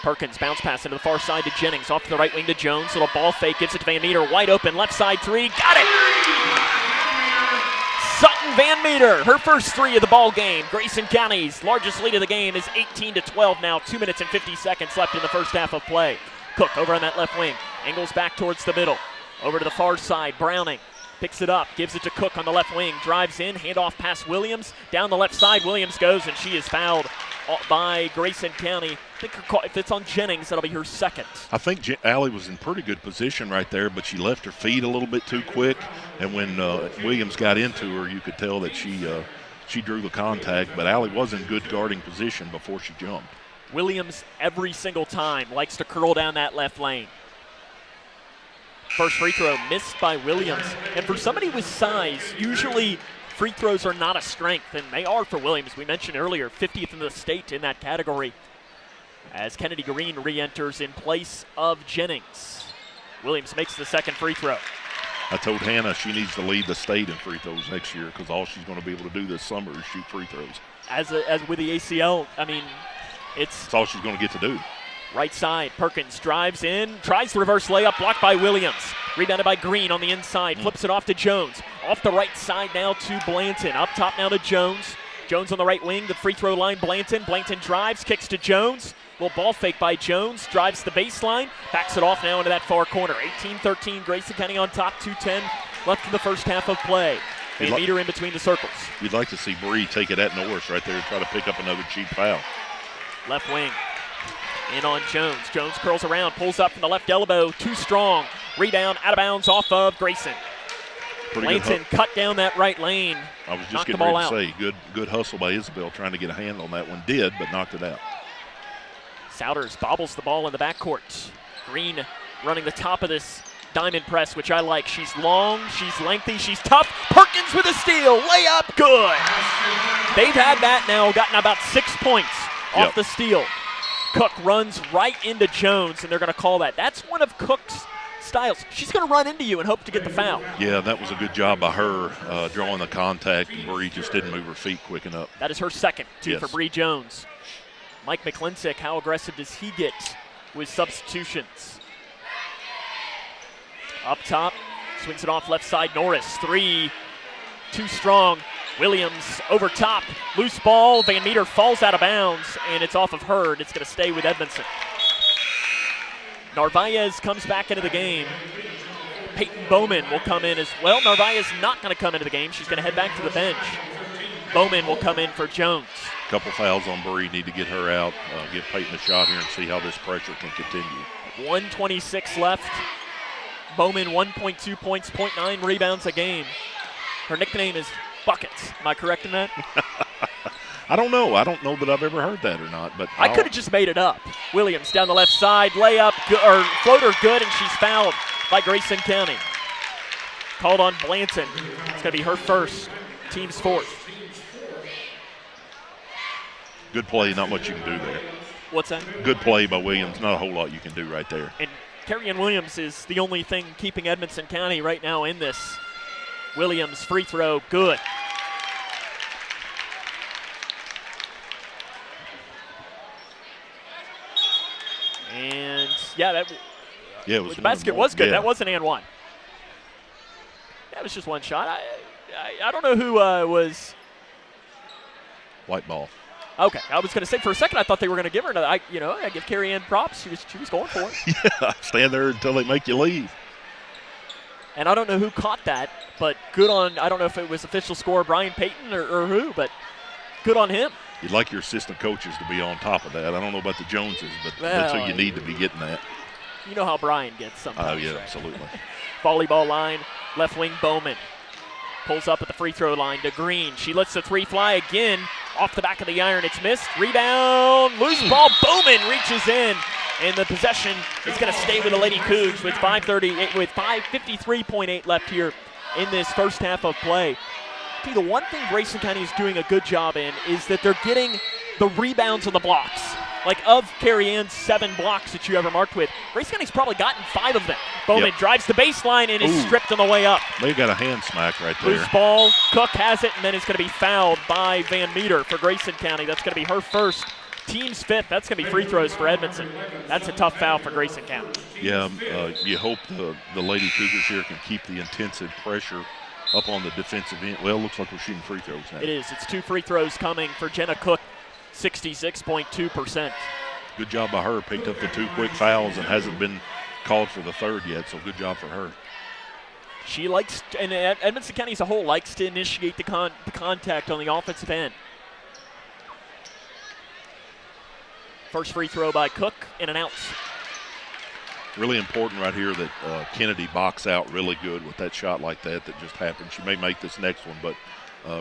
Perkins bounce pass into the far side to Jennings. Off to the right wing to Jones. Little ball fake, gives it to Van Meter. Wide open, left side 3. Got it! Sutton Van Meter, her first 3 of the ball game. Grayson County's largest lead of the game is 18-12 now. 2 minutes and 50 seconds left in the first half of play. Cook over on that left wing. Angles back towards the middle. Over to the far side, Browning. Picks it up, gives it to Cook on the left wing. Drives in, handoff past Williams. Down the left side, Williams goes, and she is fouled by Grayson County. I think if it's on Jennings, that'll be her second. I think Allie was in pretty good position right there, but she left her feet a little bit too quick. And when Williams got into her, you could tell that she drew the contact. But Allie was in good guarding position before she jumped. Williams, every single time, likes to curl down that left lane. First free throw missed by Williams. And for somebody with size, usually free throws are not a strength, and they are for Williams. We mentioned earlier, 50th in the state in that category. As Kennedy Green re-enters in place of Jennings. Williams makes the second free throw. I told Hannah she needs to lead the state in free throws next year because all she's going to be able to do this summer is shoot free throws. As with the ACL, I mean, it's all she's going to get to do. Right side, Perkins drives in, tries the reverse layup, blocked by Williams. Rebounded by Green on the inside, flips it off to Jones. Off the right side now to Blanton. Up top now to Jones. Jones on the right wing, the free throw line, Blanton. Blanton drives, kicks to Jones. Little ball fake by Jones, drives the baseline, backs it off now into that far corner. 18-13, Grayson County on top, 2:10 left in the first half of play. Van Meter in between the circles. You'd like to see Bree take it at Norris right there and try to pick up another cheap foul. Left wing. In on Jones. Jones curls around, pulls up from the left elbow, too strong. Rebound out of bounds off of Grayson. Blanton cut down that right lane. I was just getting ready to say, good hustle by Isabel trying to get a hand on that one. Did, but knocked it out. Souders bobbles the ball in the backcourt. Green running the top of this diamond press, which I like. She's long, she's lengthy, she's tough. Perkins with a steal, layup, good. They've had that now, gotten about 6 points off the steal. Cook runs right into Jones, and they're going to call that. That's one of Cook's styles. She's going to run into you and hope to get the foul. Yeah, that was a good job by her drawing the contact. Bree just didn't move her feet quick enough. That is her second, too, for Bree Jones. Mike McClintock, how aggressive does he get with substitutions? Up top, swings it off left side. Norris, 3, too strong. Williams over top, loose ball. Van Meter falls out of bounds, and it's off of her, and it's going to stay with Edmonton. Narvaez comes back into the game. Peyton Bowman will come in as well. Narvaez not going to come into the game. She's going to head back to the bench. Bowman will come in for Jones. A couple fouls on Bree. Need to get her out, give Peyton a shot here and see how this pressure can continue. 1:26 left. Bowman 1.2 points, 0.9 rebounds a game. Her nickname is Buckets. Am I correct in that? I don't know. I don't know that I've ever heard that or not. But I could have just made it up. Williams down the left side, layup, or floater good, and she's fouled by Grayson County. Called on Blanton. It's going to be her first, team's fourth. Good play, not much you can do there. What's that? Good play by Williams. Not a whole lot you can do right there. And Carrion Williams is the only thing keeping Edmonson County right now in this. Williams free throw, good. And it was the basket was good. Yeah. That was an and one. That was just one shot. I don't know who was. White ball. Okay, I was going to say for a second I thought they were going to give her another. I give Carrie Ann props. She was going for it. Yeah, stand there until they make you leave. And I don't know who caught that, but good on. I don't know if it was official scorer Brian Payton or who, but good on him. You'd like your assistant coaches to be on top of that. I don't know about the Joneses, but that's who you need to be getting that. You know how Brian gets sometimes. Oh, yeah, right? absolutely. Volleyball line, left wing Bowman. Pulls up at the free throw line to Green. She lets the three fly again. Off the back of the iron, it's missed. Rebound, loose ball. Bowman reaches in, and the possession is going to stay with the Lady Cougs with 53.8 left here in this first half of play. The one thing Grayson County is doing a good job in is that they're getting the rebounds on the blocks. Like of Carrie Ann's 7 blocks that you ever marked with, Grayson County's probably gotten 5 of them. Bowman drives the baseline and is stripped on the way up. They got a hand smack right there. Loose ball, Cook has it, and then it's going to be fouled by Van Meter for Grayson County. That's going to be her first, team's 5th. That's going to be free throws for Edmonson. That's a tough foul for Grayson County. Yeah, you hope the Lady Cougars here can keep the intensive pressure up on the defensive end. Well, looks like we're shooting free throws now. It is. It's 2 free throws coming for Jenna Cook, 66.2%. Good job by her. Picked up the 2 quick fouls and hasn't been called for the 3rd yet, so good job for her. She likes, and Edmonson County as a whole likes to initiate the contact on the offensive end. First free throw by Cook and an out. Really important right here that Kennedy box out really good with that shot like that just happened. She may make this next one, but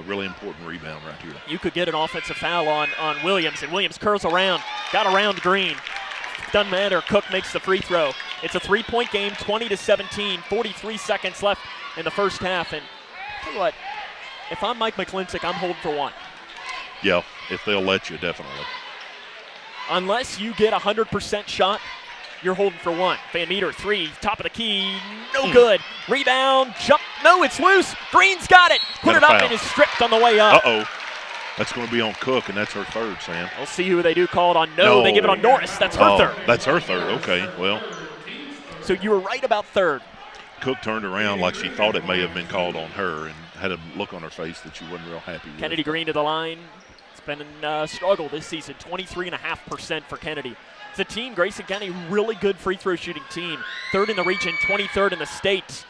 really important rebound right here. You could get an offensive foul on Williams, and Williams curls around, got around Green. Doesn't matter, Cook makes the free throw. It's a 3-point game, 20-17, 43 seconds left in the first half. And tell you what, if I'm Mike McClintock, I'm holding for 1. Yeah, if they'll let you, definitely. Unless you get a 100% shot, you're holding for 1. Van Meter, 3, top of the key, no good. Rebound, jump, no, it's loose. Green's got it. Put it up and is stripped on the way up. Uh-oh. That's going to be on Cook, and that's her 3rd, Sam. We'll see who they do call it on. No, they give it on Norris. That's her 3rd. That's her 3rd, okay, well. So you were right about 3rd. Cook turned around like she thought it may have been called on her and had a look on her face that she wasn't real happy with. Kennedy Green to the line. It's been a struggle this season, 23.5% for Kennedy. It's a team, Grayson County, really good free throw shooting team. 3rd in the region, 23rd in the state.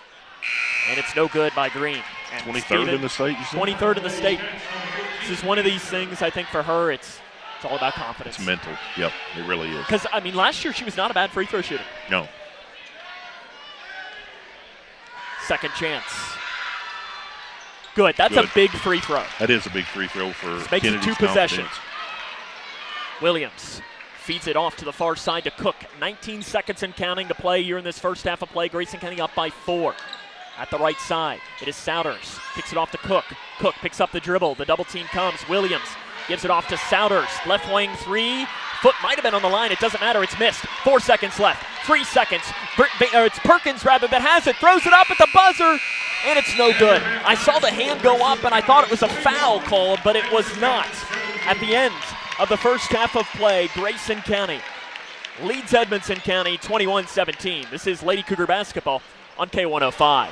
And it's no good by Green. And 23rd in the state, you said? 23rd in the state. This is one of these things, I think, for her, it's all about confidence. It's mental. Yep, it really is. Because, I mean, last year she was not a bad free throw shooter. No. Second chance. Good. That's a big free throw. That is a big free throw for makes Kennedy's it 2 possessions. Confidence. Williams feeds it off to the far side to Cook. 19 seconds and counting to play here in this first half of play. Grayson County up by 4. At the right side, it is Souders. Kicks it off to Cook. Cook picks up the dribble. The double team comes. Williams gives it off to Souders. Left wing 3. Foot might have been on the line. It doesn't matter. It's missed. 4 seconds left. 3 seconds. It's Perkins, rather, that has it. Throws it up at the buzzer, and it's no good. I saw the hand go up, and I thought it was a foul called, but it was not. At the end of the first half of play, Grayson County leads Edmonson County 21-17. This is Lady Cougar basketball on K105.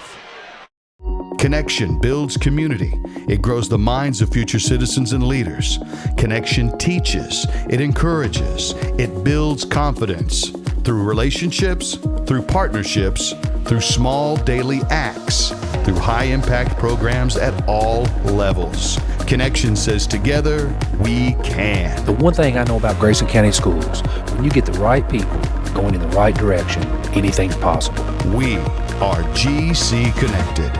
Connection builds community. It grows the minds of future citizens and leaders. Connection teaches. It encourages. It builds confidence. Through relationships, through partnerships, through small daily acts, through high-impact programs at all levels. Connection says together, we can. The one thing I know about Grayson County Schools, when you get the right people going in the right direction, anything's possible. We are GC Connected.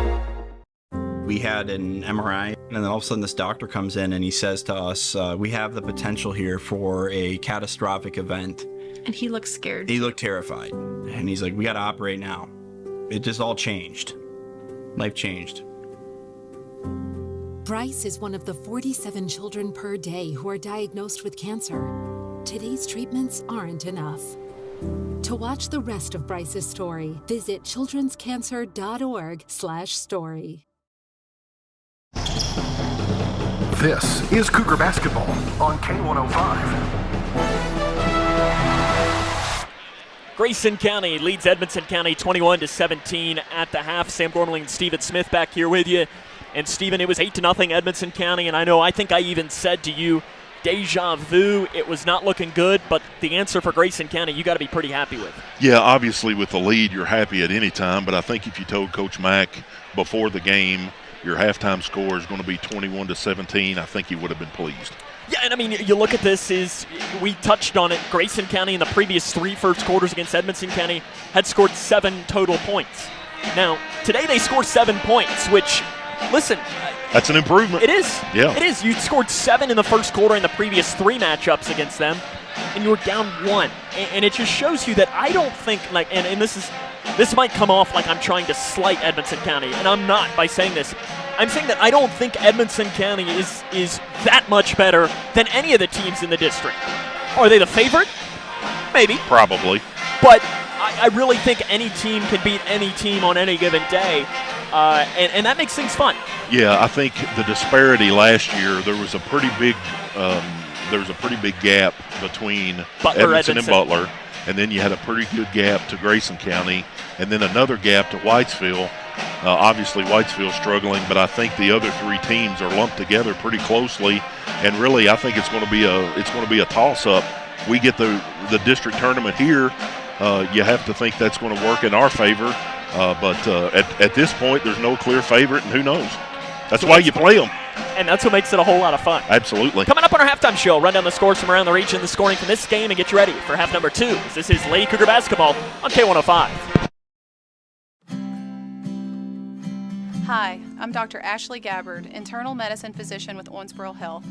We had an MRI, and then all of a sudden this doctor comes in and he says to us, we have the potential here for a catastrophic event. And he looked scared. He looked terrified. And he's like, we got to operate now. It just all changed. Life changed. Bryce is one of the 47 children per day who are diagnosed with cancer. Today's treatments aren't enough. To watch the rest of Bryce's story, visit childrenscancer.org/story. This is Cougar Basketball on K105. Grayson County leads Edmonson County 21-17 at the half. Sam Gormley and Stephen Smith back here with you. And Stephen, it was 8-0 Edmonson County, and I think I even said to you, deja vu, it was not looking good, but the answer for Grayson County you got to be pretty happy with. Yeah, obviously with the lead you're happy at any time, but I think if you told Coach Mack before the game your halftime score is going to be 21-17, I think he would have been pleased. Yeah, and I mean, you look at this, we touched on it, Grayson County in the previous 3 first quarters against Edmonson County had scored 7 total points. Now, today they scored 7 points, which, listen. That's an improvement. It is. Yeah. It is. You scored 7 in the first quarter in the previous 3 matchups against them, and you were down 1. And it just shows you that I don't think, and this might come off like I'm trying to slight Edmonson County, and I'm not by saying this. I'm saying that I don't think Edmonson County is that much better than any of the teams in the district. Are they the favorite? Maybe. Probably. But I really think any team can beat any team on any given day, and that makes things fun. Yeah, I think the disparity last year, there was a pretty big gap between Edmonson and Butler, and then you had a pretty good gap to Grayson County, and then another gap to Whitesville. Obviously, Whitesville's struggling, but I think the other 3 teams are lumped together pretty closely, and really, I think it's going to be a toss-up. We get the district tournament here. You have to think that's going to work in our favor, but at this point, there's no clear favorite, and who knows? That's why you play them. And that's what makes it a whole lot of fun. Absolutely. Coming up on our halftime show, run down the scores from around the region, the scoring from this game, and get you ready for half number 2. This is Lady Cougar Basketball on K105. Hi, I'm Dr. Ashley Gabbard, internal medicine physician with Owensboro Health.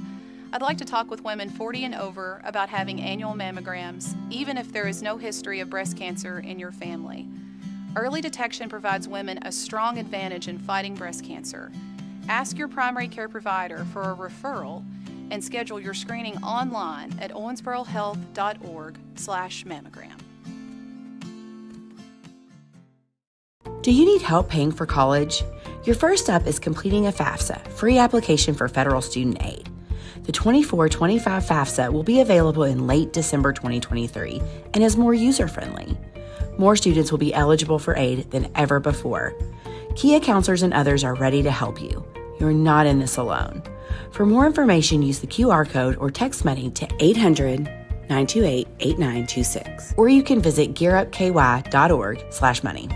I'd like to talk with women 40 and over about having annual mammograms, even if there is no history of breast cancer in your family. Early detection provides women a strong advantage in fighting breast cancer. Ask your primary care provider for a referral and schedule your screening online at owensborohealth.org/mammogram. Do you need help paying for college? Your first step is completing a FAFSA, free application for federal student aid. The 24-25 FAFSA will be available in late December 2023 and is more user-friendly. More students will be eligible for aid than ever before. Kia counselors and others are ready to help you. You're not in this alone. For more information, use the QR code or text money to 800-928-8926. Or you can visit gearupky.org/money.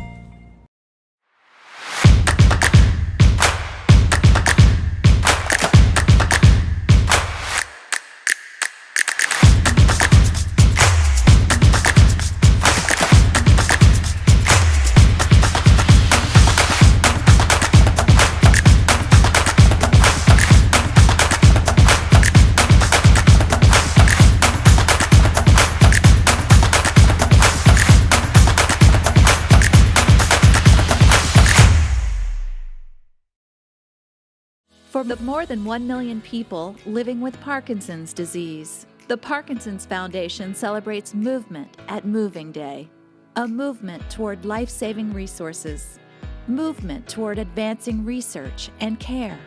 For the more than 1 million people living with Parkinson's disease, the Parkinson's Foundation celebrates movement at Moving Day. A movement toward life-saving resources. Movement toward advancing research and care.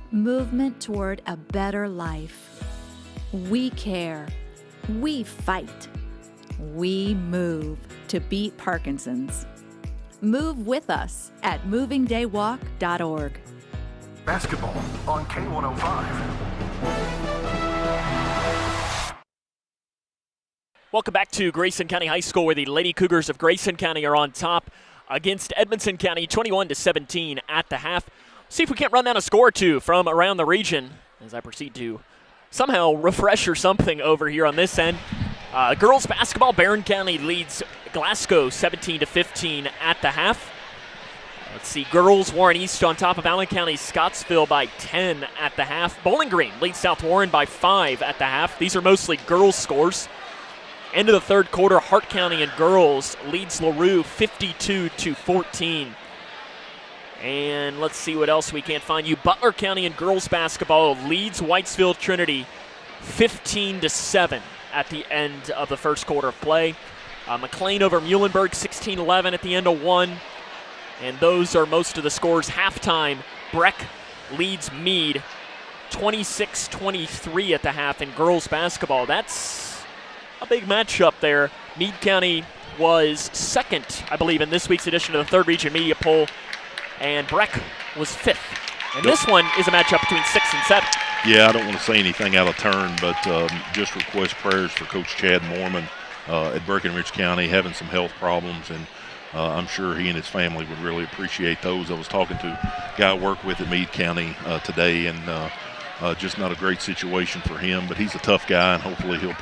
Movement toward a better life. We care. We fight. We move to beat Parkinson's. Move with us at movingdaywalk.org. Basketball on K105. Welcome back to Grayson County High School, where the Lady Cougars of Grayson County are on top against Edmonson County 21-17 at the half. See if we can't run down a score or two from around the region as I proceed to somehow refresh or something over here on this end. Girls basketball, Barron County leads Glasgow 17-15 at the half. Let's see, girls, Warren East on top of Allen County, Scottsville by 10 at the half. Bowling Green leads South Warren by 5 at the half. These are mostly girls' scores. End of the third quarter, Hart County and girls leads LaRue 52-14. And let's see what else we can't find you. Butler County and girls basketball leads Whitesville Trinity 15-7. at the end of the first quarter of play. McLean over Muhlenberg 16-11 at the end of one. And those are most of the scores. Halftime, Breck leads Meade 26-23 at the half in girls basketball. That's a big matchup there. Meade County was second, I believe, in this week's edition of the Third Region Media Poll, and Breck was fifth. And this one is a matchup between 6 and 7. Yeah, I don't want to say anything out of turn, but just request prayers for Coach Chad Mormon at Breckinridge County, having some health problems, and I'm sure he and his family would really appreciate those. I was talking to a guy I work with at Meade County today, and just not a great situation for him, but he's a tough guy, and hopefully he'll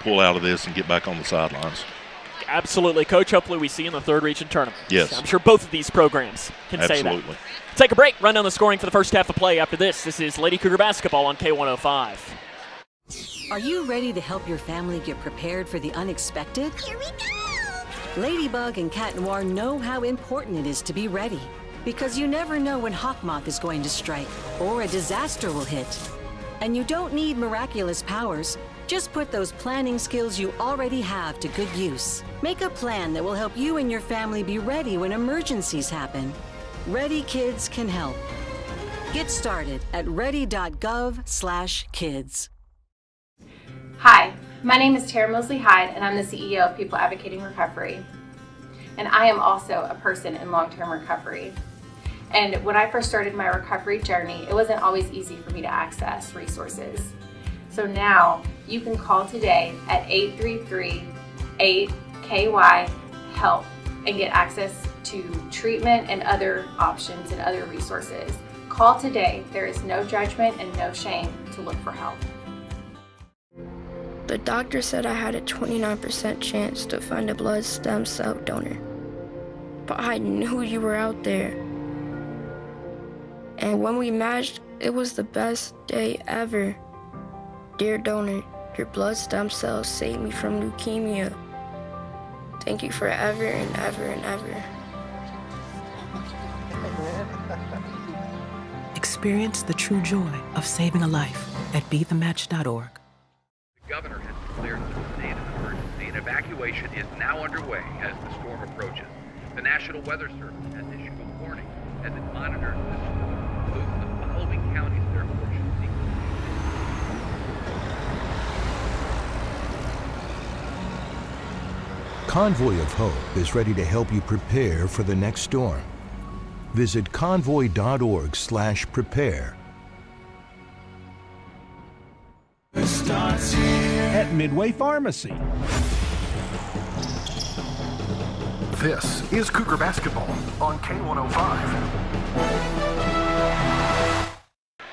pull out of this and get back on the sidelines. Absolutely, Coach. Hopefully we see you in the Third Region tournament. Yes. I'm sure both of these programs can say that. Absolutely. Take a break, run down the scoring for the first half of play. After this is Lady Cougar basketball on K105. Are you ready to help your family get prepared for the unexpected? Here we go! Ladybug and Cat Noir know how important it is to be ready, because you never know when Hawkmoth is going to strike or a disaster will hit. And you don't need miraculous powers. Just put those planning skills you already have to good use. Make a plan that will help you and your family be ready when emergencies happen. Ready Kids can help. Get started at ready.gov/kids. Hi, my name is Tara Mosley Hyde, and I'm the CEO of People Advocating Recovery. And I am also a person in long-term recovery. And when I first started my recovery journey, it wasn't always easy for me to access resources. So now you can call today at 833-8KY-HELP and get access to treatment and other options and other resources. Call today. There is no judgment and no shame to look for help. The doctor said I had a 29% chance to find a blood stem cell donor. But I knew you were out there. And when we matched, it was the best day ever. Dear donor, your blood stem cells saved me from leukemia. Thank you forever and ever and ever. Experience the true joy of saving a life at BeTheMatch.org. The governor has declared a state of emergency, and evacuation is now underway as the storm approaches. The National Weather Service has issued a warning as it monitors this storm. Move to the following counties their fortune seekers. Convoy of Hope is ready to help you prepare for the next storm. Visit convoy.org/prepare. Starts here at Midway Pharmacy. This is Cougar Basketball on K105.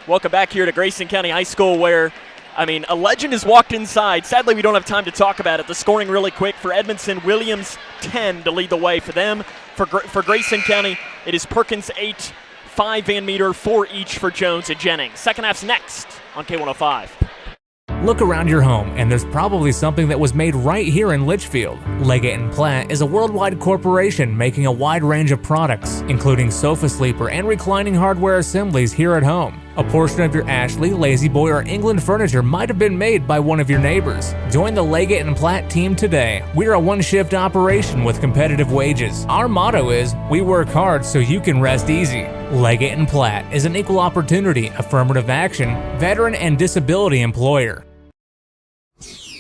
Welcome back here to Grayson County High School, where, a legend has walked inside. Sadly, we don't have time to talk about it. The scoring really quick for Edmonson, Williams 10 to lead the way for them. For Grayson County, it is Perkins 8, 5 Van Meter, 4 each for Jones and Jennings. Second half's next on K105. Look around your home, and there's probably something that was made right here in Litchfield. Leggett & Platt is a worldwide corporation making a wide range of products, including sofa sleeper and reclining hardware assemblies here at home. A portion of your Ashley, Lazy Boy, or England furniture might have been made by one of your neighbors. Join the Leggett & Platt team today. We're a one-shift operation with competitive wages. Our motto is, we work hard so you can rest easy. Leggett & Platt is an equal opportunity, affirmative action, veteran and disability employer.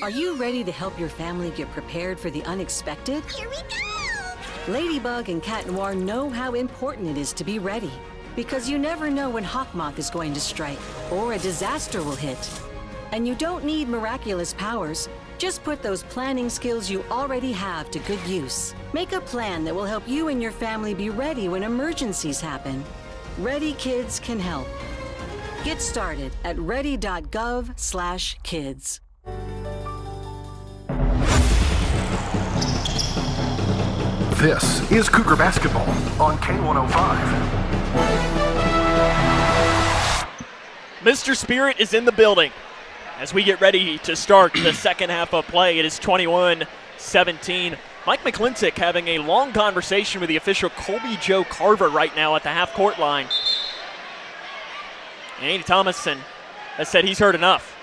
Are you ready to help your family get prepared for the unexpected? Here we go! Ladybug and Cat Noir know how important it is to be ready, because you never know when Hawkmoth is going to strike or a disaster will hit. And you don't need miraculous powers. Just put those planning skills you already have to good use. Make a plan that will help you and your family be ready when emergencies happen. Ready Kids can help. Get started at ready.gov/kids. This is Cougar Basketball on K105. Mr. Spirit is in the building as we get ready to start the second half of play. It is 21-17. Mike McClintock having a long conversation with the official Colby Joe Carver right now at the half-court line. And Andy Thomason has said he's heard enough.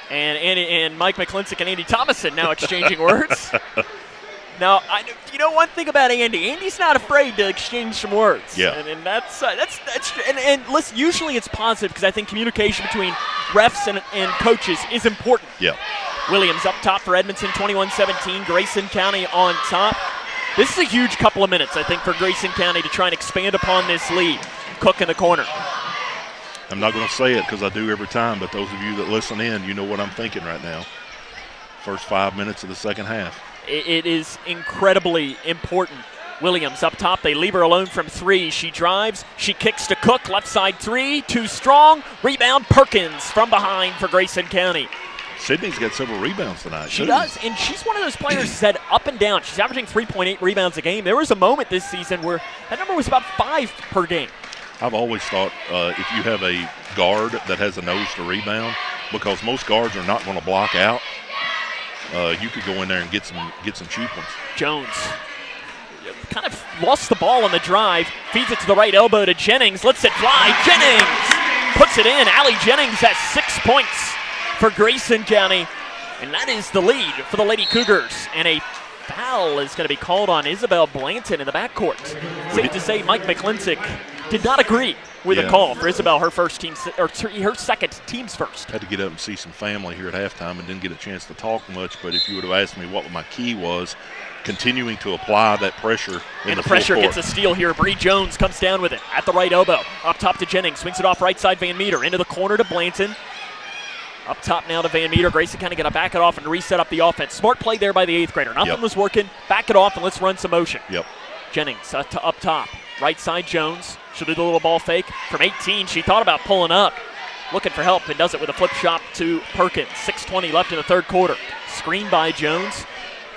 And Mike McClintock and Andy Thomason now exchanging words. Now, you know one thing about Andy. Andy's not afraid to exchange some words. Yeah. And that's listen, usually it's positive because I think communication between refs and coaches is important. Yeah. Williams up top for Edmonton, 21-17. Grayson County on top. This is a huge couple of minutes, I think, for Grayson County to try and expand upon this lead. Cook in the corner. I'm not going to say it because I do every time, but those of you that listen in, you know what I'm thinking right now. First 5 minutes of the second half. It is incredibly important. Williams up top. They leave her alone from three. She drives. She kicks to Cook. Left side three. Too strong. Rebound Perkins from behind for Grayson County. Sydney's got several rebounds tonight. She does, and she's one of those players that up and down. She's averaging 3.8 rebounds a game. There was a moment this season where that number was about 5 per game. I've always thought if you have a guard that has a nose to rebound, because most guards are not going to block out, you could go in there and get some cheap ones. Jones kind of lost the ball on the drive, feeds it to the right elbow to Jennings, lets it fly. Jennings puts it in. Allie Jennings has 6 points for Grayson County, and that is the lead for the Lady Cougars. And a foul is going to be called on Isabel Blanton in the backcourt. Safe to say Mike McClintock did not agree with a call for Isabel, her second, team's first. Had to get up and see some family here at halftime and didn't get a chance to talk much, but if you would have asked me what my key was, continuing to apply that pressure in and the the pressure full court. Gets a steal here. Bree Jones comes down with it at the right elbow. Up top to Jennings, swings it off right side Van Meter, into the corner to Blanton. Up top now to Van Meter. Grayson kind of going to back it off and reset up the offense. Smart play there by the 8th grader. Nothing was working. Back it off and let's run some motion. Yep. Jennings up top. Right side Jones. She'll do the little ball fake. From 18, she thought about pulling up. Looking for help and does it with a flip shot to Perkins. 6:20 left in the third quarter. Screen by Jones.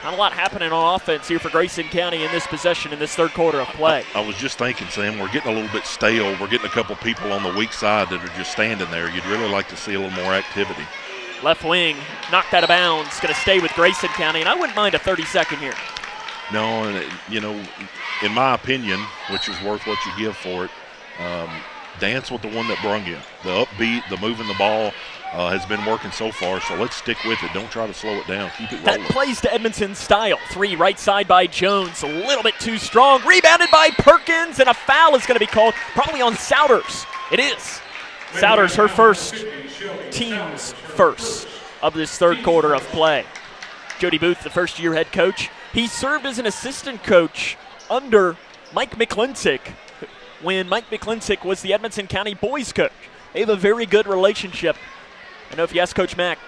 Not a lot happening on offense here for Grayson County in this possession in this third quarter of play. I was just thinking, Sam, we're getting a little bit stale. We're getting a couple people on the weak side that are just standing there. You'd really like to see a little more activity. Left wing, knocked out of bounds, going to stay with Grayson County, and I wouldn't mind a 30-second here. No, and in my opinion, which is worth what you give for it, dance with the one that brung you. The upbeat, the moving the ball has been working so far, so let's stick with it. Don't try to slow it down. Keep it rolling. That plays to Edmonson's style. 3 right side by Jones, a little bit too strong. Rebounded by Perkins, and a foul is going to be called probably on Souders. It is. Souders, her first, team's first of this third quarter of play. Jody Booth, the first-year head coach. He served as an assistant coach under Mike McClintock when Mike McClintock was the Edmonson County boys coach. They have a very good relationship. I know if you ask Coach Mack,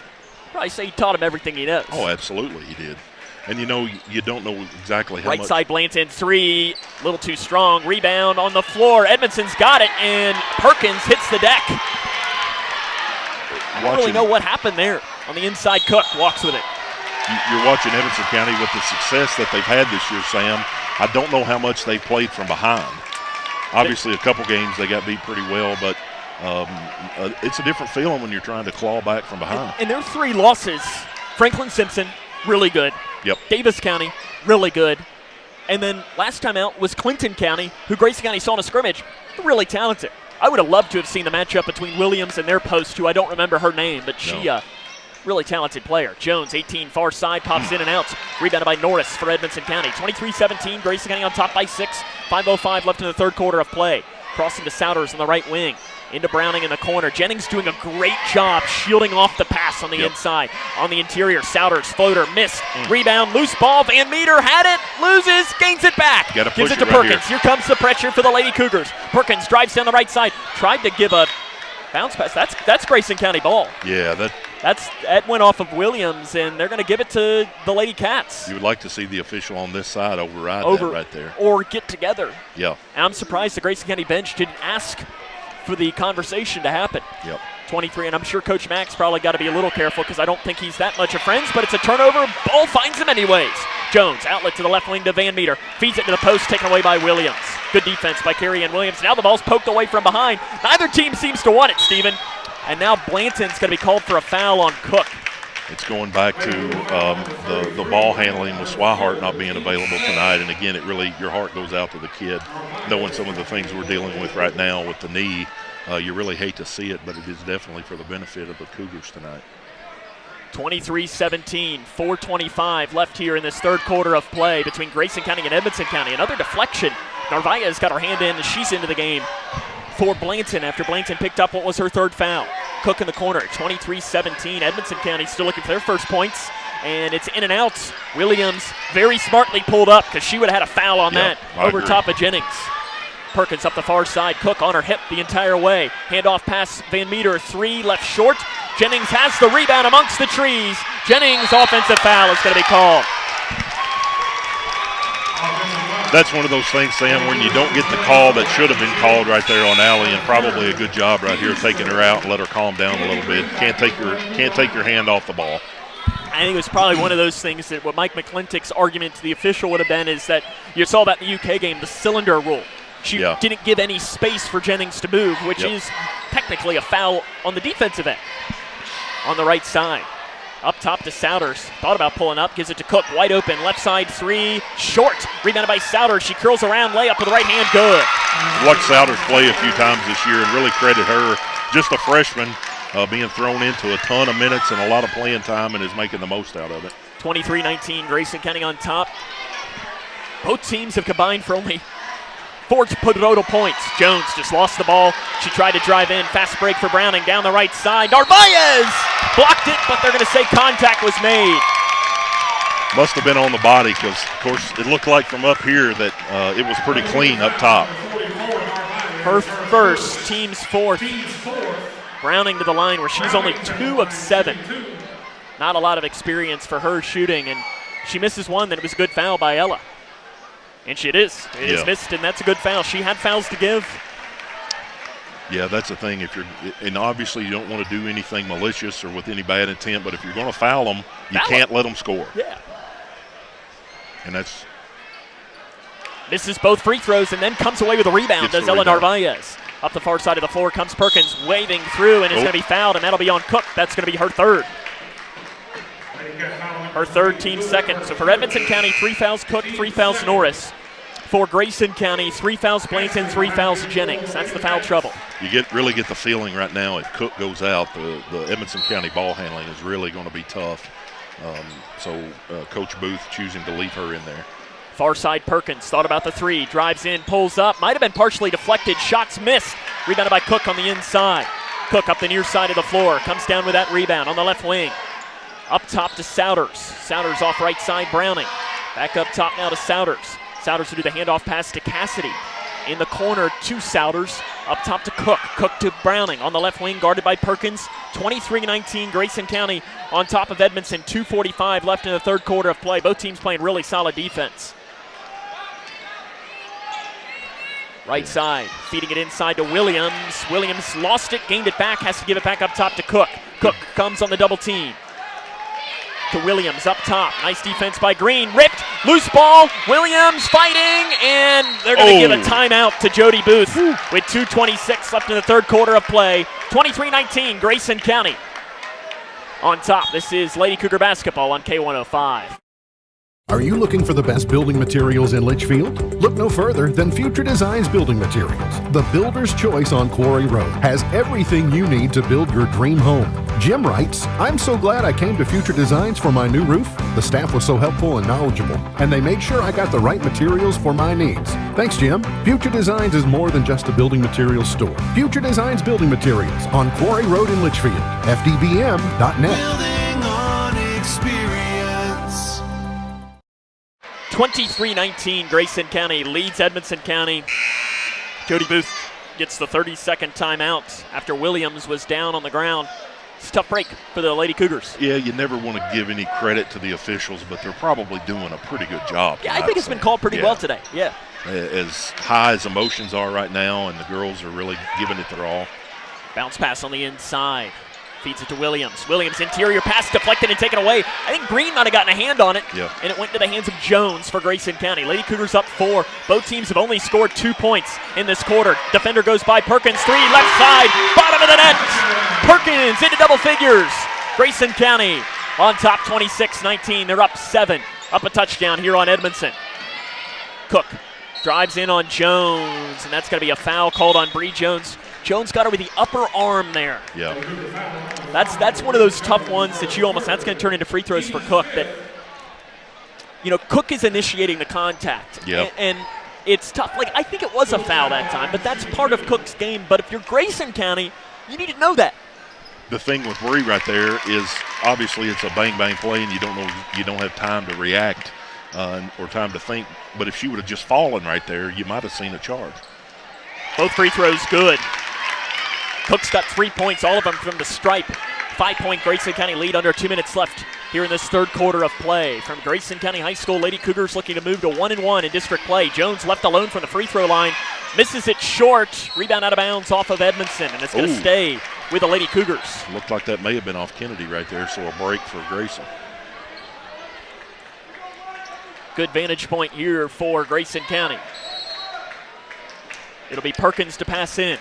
probably say he taught him everything he knows. Oh, absolutely he did. And you don't know exactly how much. Right side Blanton, 3, a little too strong. Rebound on the floor. Edmonson's got it, and Perkins hits the deck. I don't really know what happened there. On the inside, Cook walks with it. You're watching Edmonson County with the success that they've had this year, Sam. I don't know how much they've played from behind. Obviously, a couple games they got beat pretty well, but it's a different feeling when you're trying to claw back from behind. And their 3 losses, Franklin Simpson, really good. Yep. Davis County, really good. And then last time out was Clinton County, who Grayson County saw in a scrimmage, really talented. I would have loved to have seen the matchup between Williams and their post, who I don't remember her name, but she really talented player. Jones, 18, far side, pops in and out. Rebounded by Norris for Edmonson County. 23-17, Grayson County on top by 6. 5:05 left in the third quarter of play. Crossing to Souders on the right wing. Into Browning in the corner. Jennings doing a great job shielding off the pass on the inside. On the interior, Souders, floater, missed. Rebound, loose ball. Van Meter had it, loses, gains it back. Gives it to Perkins. Here comes the pressure for the Lady Cougars. Perkins drives down the right side. Tried to give a bounce pass. That's Grayson County ball. Yeah, that went off of Williams, and they're going to give it to the Lady Cats. You would like to see the official on this side override that right there. Or get together. Yeah. And I'm surprised the Grayson County bench didn't ask for the conversation to happen. Yep. 23, and I'm sure Coach Mack's probably got to be a little careful because I don't think he's that much of friends, but it's a turnover. Ball finds him anyways. Jones, outlet to the left wing to Van Meter. Feeds it to the post, taken away by Williams. Good defense by Carrie Ann Williams. Now the ball's poked away from behind. Neither team seems to want it, Steven. And now Blanton's going to be called for a foul on Cook. It's going back to the ball handling with Swihart not being available tonight. And again, it really, your heart goes out to the kid, knowing some of the things we're dealing with right now with the knee. You really hate to see it, but it is definitely for the benefit of the Cougars tonight. 23-17, 4:25 left here in this third quarter of play between Grayson County and Edmonson County. Another deflection. Narvaez got her hand in, and she's into the game for Blanton after Blanton picked up what was her third foul. Cook in the corner, 23-17. Edmonson County still looking for their first points, and it's in and out. Williams very smartly pulled up because she would have had a foul on that over top of Jennings. Perkins up the far side. Cook on her hip the entire way. Handoff pass, Van Meter, 3 left short. Jennings has the rebound amongst the trees. Jennings, offensive foul is going to be called. That's one of those things, Sam, when you don't get the call that should have been called right there on Allie, and probably a good job right here taking her out and let her calm down a little bit. Can't take your hand off the ball. I think it was probably one of those things that what Mike McClintock's argument to the official would have been is that you saw that in the UK game, the cylinder rule. She didn't give any space for Jennings to move, which is technically a foul on the defensive end. On the right side. Up top to Souders. Thought about pulling up. Gives it to Cook. Wide open. Left side 3. Short. Rebounded by Souders. She curls around. Layup with the right hand. Good. Watched Souders play a few times this year and really credit her. Just a freshman being thrown into a ton of minutes and a lot of playing time and is making the most out of it. 23-19. Grayson County on top. Both teams have combined for only 4 total points. Jones just lost the ball. She tried to drive in. Fast break for Browning down the right side. Narvaez blocked it, but they're going to say contact was made. Must have been on the body because, of course, it looked like from up here that it was pretty clean up top. Her first, team's fourth. Browning to the line where she's only 2 of 7. Not a lot of experience for her shooting, and she misses one, then it was a good foul by Ella. And it is missed, and that's a good foul. She had fouls to give. Yeah, that's the thing. And obviously you don't want to do anything malicious or with any bad intent, but if you're going to foul them, you can't let them score. Yeah. And that's misses both free throws and then comes away with a rebound. Does Ella Narvaez. Up the far side of the floor comes Perkins, waving through, and it's going to be fouled, and that'll be on Cook. That's going to be her third. Her third, team second. So for Edmonson County, 3 fouls Cook, 3 fouls Norris. For Grayson County, 3 fouls Blanton, 3 fouls Jennings. That's the foul trouble. You really get the feeling right now if Cook goes out, the Edmonson County ball handling is really going to be tough. So Coach Booth choosing to leave her in there. Far side Perkins thought about the 3, drives in, pulls up, might have been partially deflected, shots missed. Rebounded by Cook on the inside. Cook up the near side of the floor, comes down with that rebound on the left wing. Up top to Souders. Souders off right side, Browning. Back up top now to Souders. Souders will do the handoff pass to Cassidy. In the corner to Souders. Up top to Cook. Cook to Browning on the left wing, guarded by Perkins. 23-19, Grayson County on top of Edmonson. 2:45 left in the third quarter of play. Both teams playing really solid defense. Right side, feeding it inside to Williams. Williams lost it, gained it back, has to give it back up top to Cook. Cook comes on the double team. To Williams up top. Nice defense by Green. Ripped. Loose ball. Williams fighting. And they're going to give a timeout to Jody Booth with 2:26 left in the third quarter of play. 23-19, Grayson County on top. This is Lady Cougar basketball on K105. Are you looking for the best building materials in Litchfield? Look no further than Future Designs Building Materials. The builder's choice on Quarry Road has everything you need to build your dream home. Jim writes, "I'm so glad I came to Future Designs for my new roof. The staff was so helpful and knowledgeable, and they made sure I got the right materials for my needs. Thanks, Jim." Future Designs is more than just a building materials store. Future Designs Building Materials on Quarry Road in Litchfield. FDBM.net. Building on experience. 23-19, Grayson County leads Edmonson County. Jody Booth gets the 30-second timeout after Williams was down on the ground. It's a tough break for the Lady Cougars. Yeah, you never want to give any credit to the officials, but they're probably doing a pretty good job. Yeah, I think it's been called pretty well today. Yeah. As high as emotions are right now, and the girls are really giving it their all. Bounce pass on the inside. Feeds it to Williams. Williams, interior pass deflected and taken away. I think Green might have gotten a hand on it. Yeah. And it went to the hands of Jones for Grayson County. Lady Cougars up 4. Both teams have only scored 2 points in this quarter. Defender goes by Perkins. 3, left side, bottom of the net. Perkins into double figures. Grayson County on top 26-19. They're up 7. Up a touchdown here on Edmonson. Cook drives in on Jones, and that's going to be a foul called on Bree Jones. Jones got her with the upper arm there. Yeah. That's one of those tough ones that that's going to turn into free throws for Cook. That, Cook is initiating the contact. Yeah. And it's tough. Like, I think it was a foul that time, but that's part of Cook's game. But if you're Grayson County, you need to know that. The thing with Bree right there is obviously it's a bang-bang play, and you don't have time to react or time to think. But if she would have just fallen right there, you might have seen a charge. Both free throws good. Cook's got 3 points, all of them from the stripe. 5-point Grayson County lead under 2 minutes left here in this third quarter of play. From Grayson County High School, Lady Cougars looking to move to 1-1 in district play. Jones left alone from the free throw line. Misses it short. Rebound out of bounds off of Edmonson, and it's going to stay with the Lady Cougars. Looked like that may have been off Kennedy right there, so a break for Grayson. Good vantage point here for Grayson County. It'll be Perkins to pass in.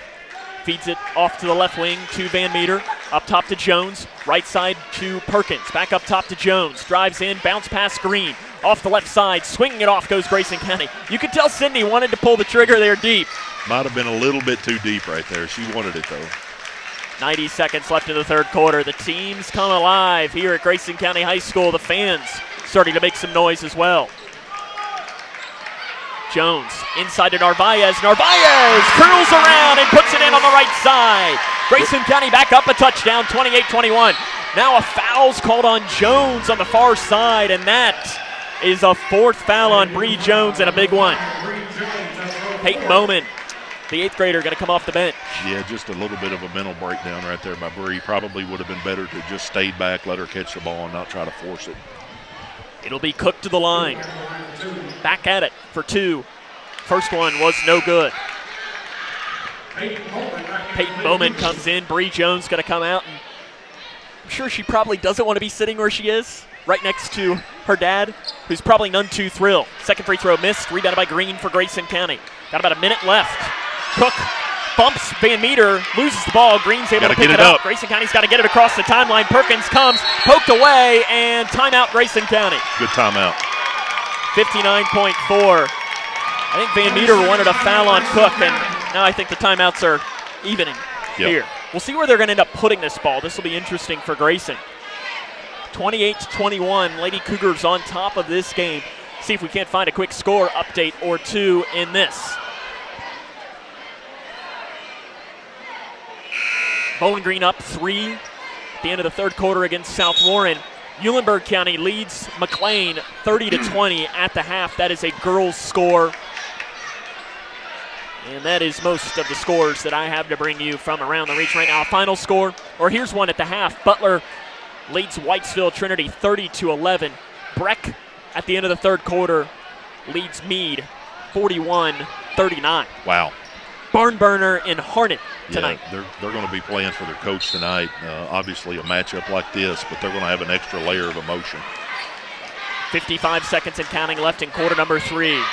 Feeds it off to the left wing to Van Meter. Up top to Jones. Right side to Perkins. Back up top to Jones. Drives in. Bounce pass Green. Off the left side. Swinging it off goes Grayson County. You could tell Sydney wanted to pull the trigger there deep. Might have been a little bit too deep right there. She wanted it, though. 90 seconds left in the third quarter. The team's come alive here at Grayson County High School. The fans starting to make some noise as well. Jones inside to Narvaez. Narvaez curls around and puts it in on the right side. Grayson County back up a touchdown, 28-21. Now a foul's called on Jones on the far side, and that is a fourth foul on Bree Jones, and a big one. Peyton Bowman, the 8th grader, going to come off the bench. Yeah, just a little bit of a mental breakdown right there by Bree. Probably would have been better to just stayed back, let her catch the ball, and not try to force it. It'll be Cook to the line. Back at it for 2. First one was no good. Peyton Bowman comes in. Bree Jones going to come out. And I'm sure she probably doesn't want to be sitting where she is, right next to her dad, who's probably none too thrilled. Second free throw missed. Rebounded by Green for Grayson County. Got about a minute left. Cook bumps Van Meter, loses the ball. Green's able to pick it up. Grayson County's got to get it across the timeline. Perkins comes, poked away, and timeout Grayson County. Good timeout. 59.4. I think Van Meter wanted a foul on Cook, and now I think the timeouts are evening here. We'll see where they're going to end up putting this ball. This will be interesting for Grayson. 28-21, Lady Cougars on top of this game. See if we can't find a quick score update or two in this. Bowling Green up 3 at the end of the third quarter against South Warren. Eulenburg County leads McLean 30-20 at the half. That is a girls' score. And that is most of the scores that I have to bring you from around the region right now. Final score, or here's one at the half. Butler leads Whitesville Trinity 30-11. Breck at the end of the third quarter leads Meade 41-39. Wow. Barn burner in Harnett tonight. Yeah, they're going to be playing for their coach tonight. Obviously a matchup like this, but they're going to have an extra layer of emotion. 55 seconds and counting left in quarter number 3.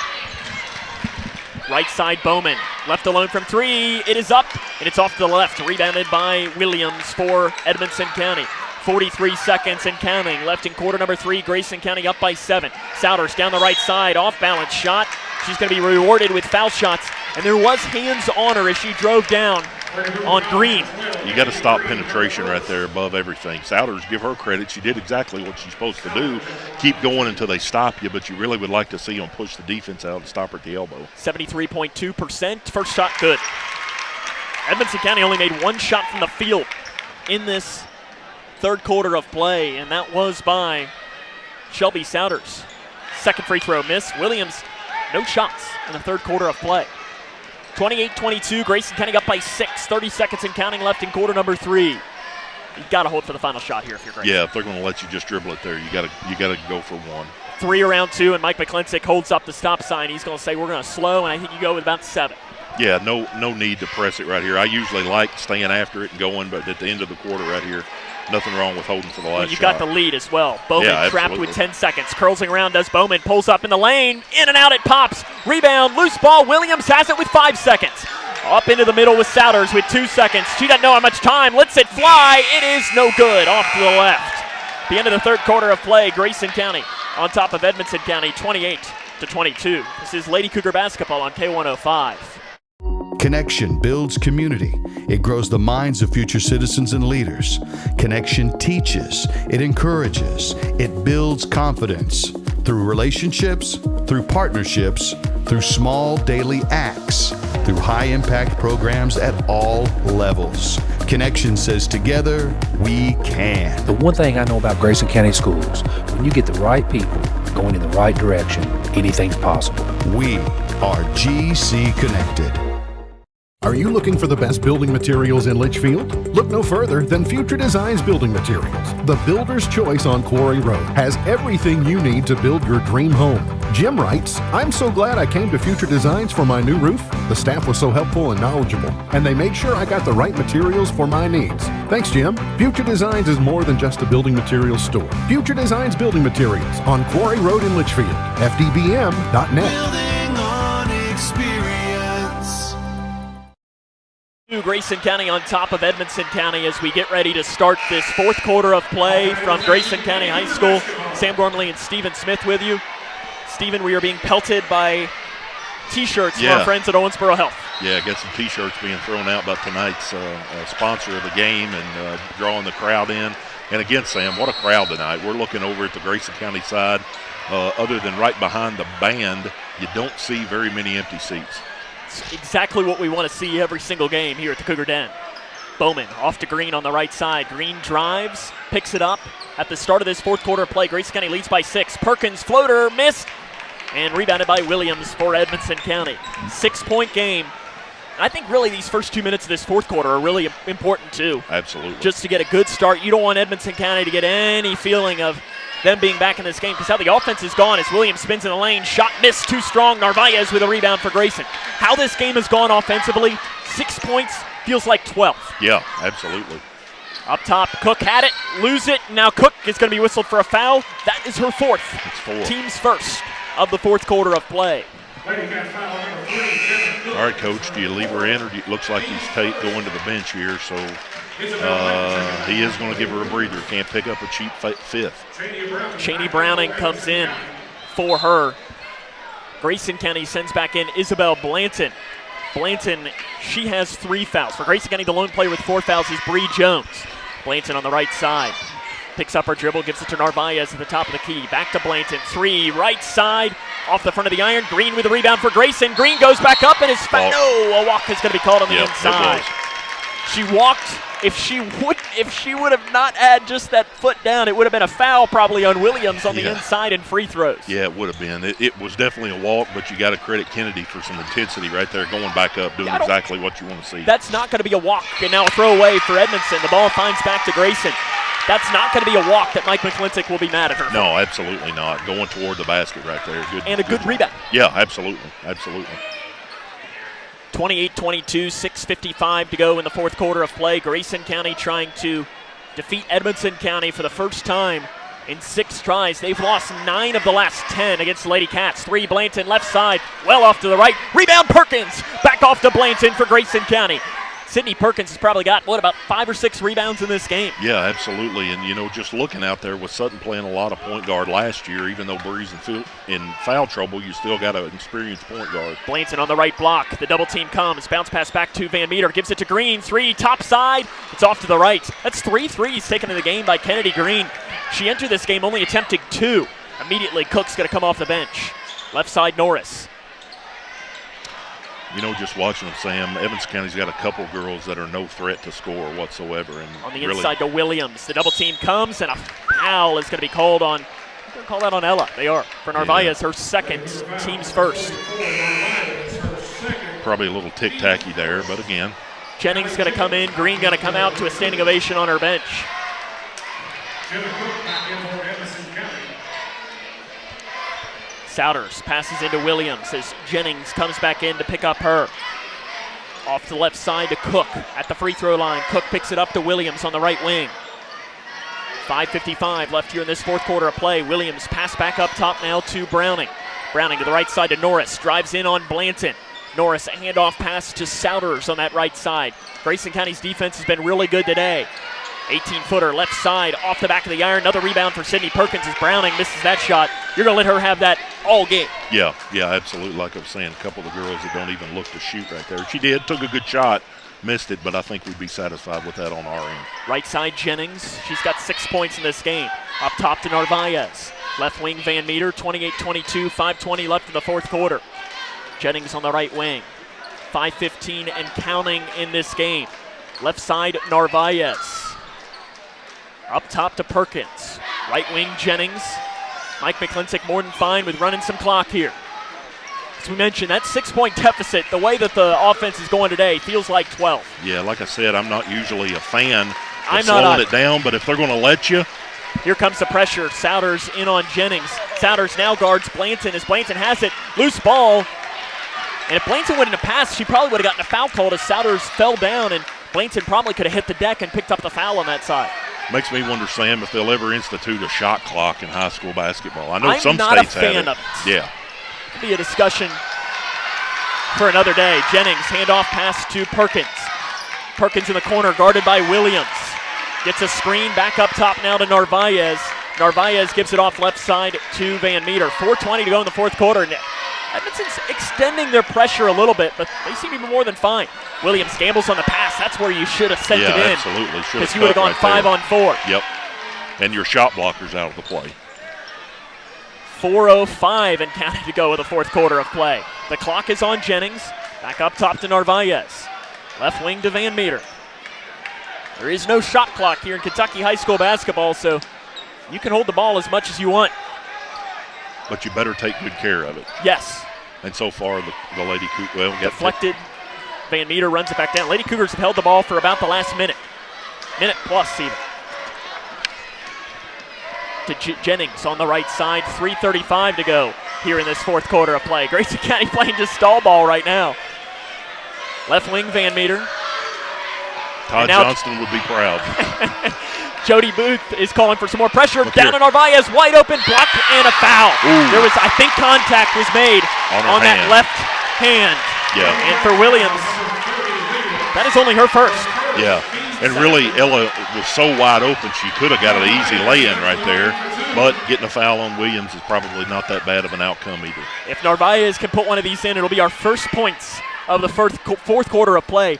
Right side Bowman, left alone from 3. It is up, and it's off to the left. Rebounded by Williams for Edmonson County. 43 seconds and counting left in quarter number 3. Grayson County up by 7. Souders down the right side, off balance shot. She's going to be rewarded with foul shots, and there was hands on her as she drove down on Green. You got to stop penetration right there above everything. Souders, give her credit. She did exactly what she's supposed to do. Keep going until they stop you, but you really would like to see them push the defense out and stop her at the elbow. 73.2%. First shot good. Edmonson County only made 1 shot from the field in this third quarter of play, and that was by Shelby Souders. Second free throw missed. Williams, no shots in the third quarter of play. 28-22, Grayson County up by 6. 30 seconds and counting left in quarter number 3. You got to hold for the final shot here if you're Grayson. Yeah, if they're going to let you just dribble it there, you got to go for 1. 3 around 2, and Mike McClintock holds up the stop sign. He's going to say we're going to slow, and I think you go with about 7. Yeah, no need to press it right here. I usually like staying after it and going, but at the end of the quarter right here, nothing wrong with holding for the last shot. You got the lead as well. Bowman trapped with 10 seconds. Curls around does Bowman. Pulls up in the lane. In and out it pops. Rebound. Loose ball. Williams has it with 5 seconds. Up into the middle with Souders with 2 seconds. She doesn't know how much time. Lets it fly. It is no good. Off to the left. The end of the third quarter of play. Grayson County on top of Edmonson County 28-22. This is Lady Cougar basketball on K105. Connection builds community. It grows the minds of future citizens and leaders. Connection teaches. It encourages. It builds confidence. Through relationships, through partnerships, through small daily acts, through high-impact programs at all levels. Connection says together, we can. The one thing I know about Grayson County Schools, when you get the right people going in the right direction, anything's possible. We are GC Connected. Are you looking for the best building materials in Litchfield? Look no further than Future Designs Building Materials. The builder's choice on Quarry Road has everything you need to build your dream home. Jim writes, I'm so glad I came to Future Designs for my new roof. The staff was so helpful and knowledgeable, and they made sure I got the right materials for my needs. Thanks, Jim. Future Designs is more than just a building materials store. Future Designs Building Materials on Quarry Road in Litchfield. FDBM.net. Grayson County on top of Edmonson County as we get ready to start this fourth quarter of play from Grayson County High School. Sam Gormley and Stephen Smith with you. Stephen, we are being pelted by T-shirts from our friends at Owensboro Health. Yeah, got some T-shirts being thrown out by tonight's sponsor of the game and drawing the crowd in. And again, Sam, what a crowd tonight. We're looking over at the Grayson County side. Other than right behind the band, you don't see very many empty seats. It's exactly what we want to see every single game here at the Cougar Den. Bowman off to Green on the right side. Green drives, picks it up. At the start of this fourth quarter of play, Grayson County leads by 6. Perkins floater missed and rebounded by Williams for Edmonson County. 6-point game. I think really these first 2 minutes of this fourth quarter are really important too. Absolutely. Just to get a good start. You don't want Edmonson County to get any feeling of them being back in this game because how the offense is gone as Williams spins in the lane. Shot missed, too strong. Narvaez with a rebound for Grayson. How this game has gone offensively, 6 points feels like 12. Yeah, absolutely. Up top, Cook had it, lose it. Now Cook is going to be whistled for a foul. That is her fourth. It's 4. Team's first of the fourth quarter of play. All right, Coach, do you leave her in or looks like he's going to the bench here, so he is going to give her a breather. Can't pick up a cheap fifth. Cheney Browning comes in for her. Grayson County sends back in Isabel Blanton. Blanton, she has 3 fouls. For Grayson County, the lone player with 4 fouls is Bree Jones. Blanton on the right side. Picks up her dribble, gives it to Narvaez at the top of the key. Back to Blanton. 3, right side, off the front of the iron. Green with a rebound for Grayson. Green goes back up and is fouled. No, a walk is going to be called on the inside. She walked. If she would have not had just that foot down, it would have been a foul probably on Williams on the inside and free throws. Yeah, it would have been. It was definitely a walk, but you got to credit Kennedy for some intensity right there, going back up, doing exactly what you want to see. That's not going to be a walk. And now a throwaway for Edmonson. The ball finds back to Grayson. That's not going to be a walk that Mike McClintock will be mad at her for. No, absolutely not. Going toward the basket right there. Good rebound. Yeah, absolutely. Absolutely. 28-22, 6:55 to go in the fourth quarter of play. Grayson County trying to defeat Edmonson County for the first time in 6 tries. They've lost 9 of the last 10 against the Lady Cats. 3, Blanton left side, well off to the right. Rebound Perkins, back off to Blanton for Grayson County. Sydney Perkins has probably got, about 5 or 6 rebounds in this game. Yeah, absolutely. And, just looking out there with Sutton playing a lot of point guard last year, even though Bree's in foul trouble, you still got an experienced point guard. Blanton on the right block. The double team comes. Bounce pass back to Van Meter. Gives it to Green. 3, top side. It's off to the right. That's 3 threes taken in the game by Kennedy Green. She entered this game only attempting 2. Immediately, Cook's going to come off the bench. Left side, Norris. Just watching them, Sam, Evans County's got a couple girls that are no threat to score whatsoever. And on the inside to Williams. The double team comes, and a foul is going to be called on. They're going to call that on Ella. They are. For Narvaez, her second, team's first. Probably a little tick-tacky there, but again. Jennings going to come in. Green going to come out to a standing ovation on her bench. Souders passes into Williams as Jennings comes back in to pick up her. Off to the left side to Cook at the free throw line. Cook picks it up to Williams on the right wing. 5:55 left here in this fourth quarter of play. Williams pass back up top now to Browning. Browning to the right side to Norris. Drives in on Blanton. Norris, a handoff pass to Souders on that right side. Grayson County's defense has been really good today. 18-footer left side off the back of the iron. Another rebound for Sydney Perkins as Browning misses that shot. You're going to let her have that all game. Yeah, absolutely. Like I was saying, a couple of the girls that don't even look to shoot right there. She did, took a good shot, missed it, but I think we'd be satisfied with that on our end. Right side Jennings. She's got 6 points in this game. Up top to Narvaez. Left wing Van Meter, 28-22, 5:20 left in the fourth quarter. Jennings on the right wing. 5:15 and counting in this game. Left side Narvaez. Up top to Perkins. Right wing Jennings. Mike McClintock more than fine with running some clock here. As we mentioned, that 6-point deficit, the way that the offense is going today, feels like 12. Yeah, like I said, I'm not usually a fan of slowing it down, but if they're going to let you. Here comes the pressure. Souders in on Jennings. Souders now guards Blanton as Blanton has it. Loose ball. And if Blanton wouldn't have passed, she probably would have gotten a foul called as Souders fell down, and Blanton probably could have hit the deck and picked up the foul on that side. Makes me wonder, Sam, if they'll ever institute a shot clock in high school basketball. I know I'm some not states a fan have it. of it. Yeah. Could be a discussion for another day. Jennings, handoff pass to Perkins. Perkins in the corner, guarded by Williams. Gets a screen back up top now to Narvaez. Narvaez gives it off left side to Van Meter. 4:20 to go in the fourth quarter. Edmonson's extending their pressure a little bit, but they seem even more than fine. Williams gambles on the pass. That's where you should have sent it in. Yeah, absolutely. Because you would have gone 5-on-4. Yep. And your shot blocker's out of the play. 4:05 and counting to go with the fourth quarter of play. The clock is on Jennings. Back up top to Narvaez. Left wing to Van Meter. There is no shot clock here in Kentucky high school basketball, so you can hold the ball as much as you want. But you better take good care of it. Yes. And so far, the Lady Cougars, well, deflected. Van Meter runs it back down. Lady Cougars have held the ball for about the last minute. Minute plus even. To Jennings on the right side. 3:35 to go here in this fourth quarter of play. Grayson County playing just stall ball right now. Left wing Van Meter. Todd Johnston would be proud. Jody Booth is calling for some more pressure. Down to Narvaez, wide open, blocked, and a foul. Ooh. There was, I think, contact was made on that left hand. Yeah. And for Williams, that is only her first. Yeah. And really, Ella was so wide open, she could have got an easy lay-in right there. But getting a foul on Williams is probably not that bad of an outcome either. If Narvaez can put one of these in, it'll be our first points of the fourth quarter of play.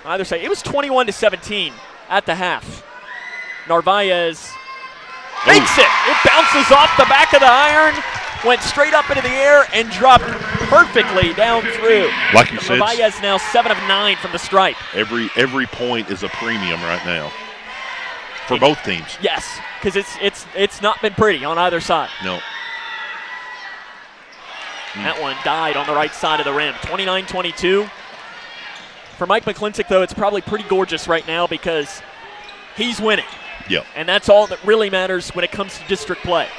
Either side. It was 21-17 at the half. Narvaez makes it. It bounces off the back of the iron, went straight up into the air, and dropped perfectly down through. Like you said, Narvaez now 7 of 9 from the stripe. Every point is a premium right now for both teams. Yes, because it's not been pretty on either side. No. That one died on the right side of the rim. 29-22. For Mike McClintock, though, it's probably pretty gorgeous right now because he's winning. Yeah. And that's all that really matters when it comes to district play.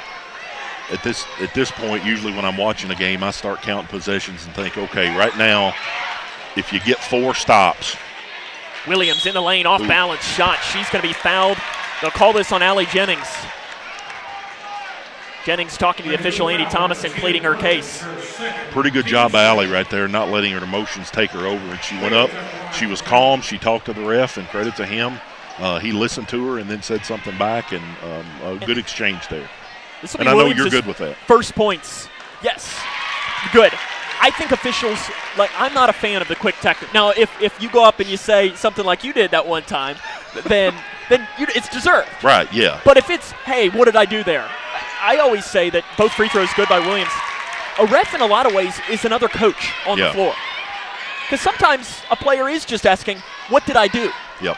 At this point, usually when I'm watching a game, I start counting possessions and think, okay, right now, if you get 4 stops. Williams in the lane, off balance shot. She's going to be fouled. They'll call this on Allie Jennings. Jennings talking to the official, Andy Thomason, pleading her case. Pretty good job by Allie right there, not letting her emotions take her over. And she went up. She was calm. She talked to the ref, and credit to him. He listened to her and then said something back, and a good exchange there. And I know you're good with that. First points. Yes. Good. I think officials, I'm not a fan of the quick tactic. Now, if you go up and you say something like you did that one time, then it's deserved. Right, yeah. But if it's, hey, what did I do there? I always say that both free throws good by Williams. A ref, in a lot of ways, is another coach on the floor. Because sometimes a player is just asking, what did I do? Yep.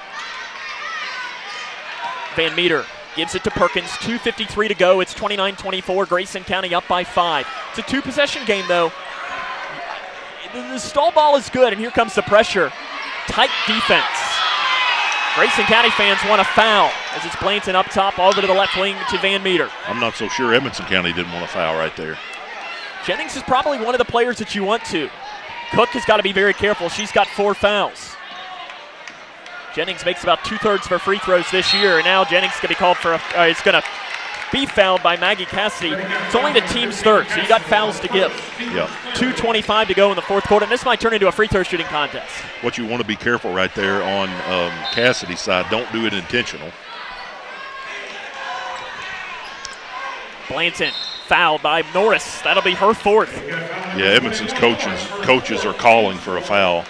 Van Meter gives it to Perkins. 2:53 to go. It's 29-24. Grayson County up by 5. It's a 2-possession game, though. The stall ball is good, and here comes the pressure. Tight defense. Grayson County fans want a foul as it's Blanton up top, all over to the left wing to Van Meter. I'm not so sure Edmonson County didn't want a foul right there. Jennings is probably one of the players that you want to. Cook has got to be very careful. She's got 4 fouls. Jennings makes about 2/3 of her free throws this year, and now Jennings is going to be called for is going to be fouled by Maggie Cassidy. It's only the team's third, so you got fouls to give. Yep. 2:25 to go in the fourth quarter, and this might turn into a free throw shooting contest. What you want to be careful right there on Cassidy's side, don't do it intentional. Blanton fouled by Norris. That'll be her fourth. Yeah, Edmonson's coaches are calling for a foul,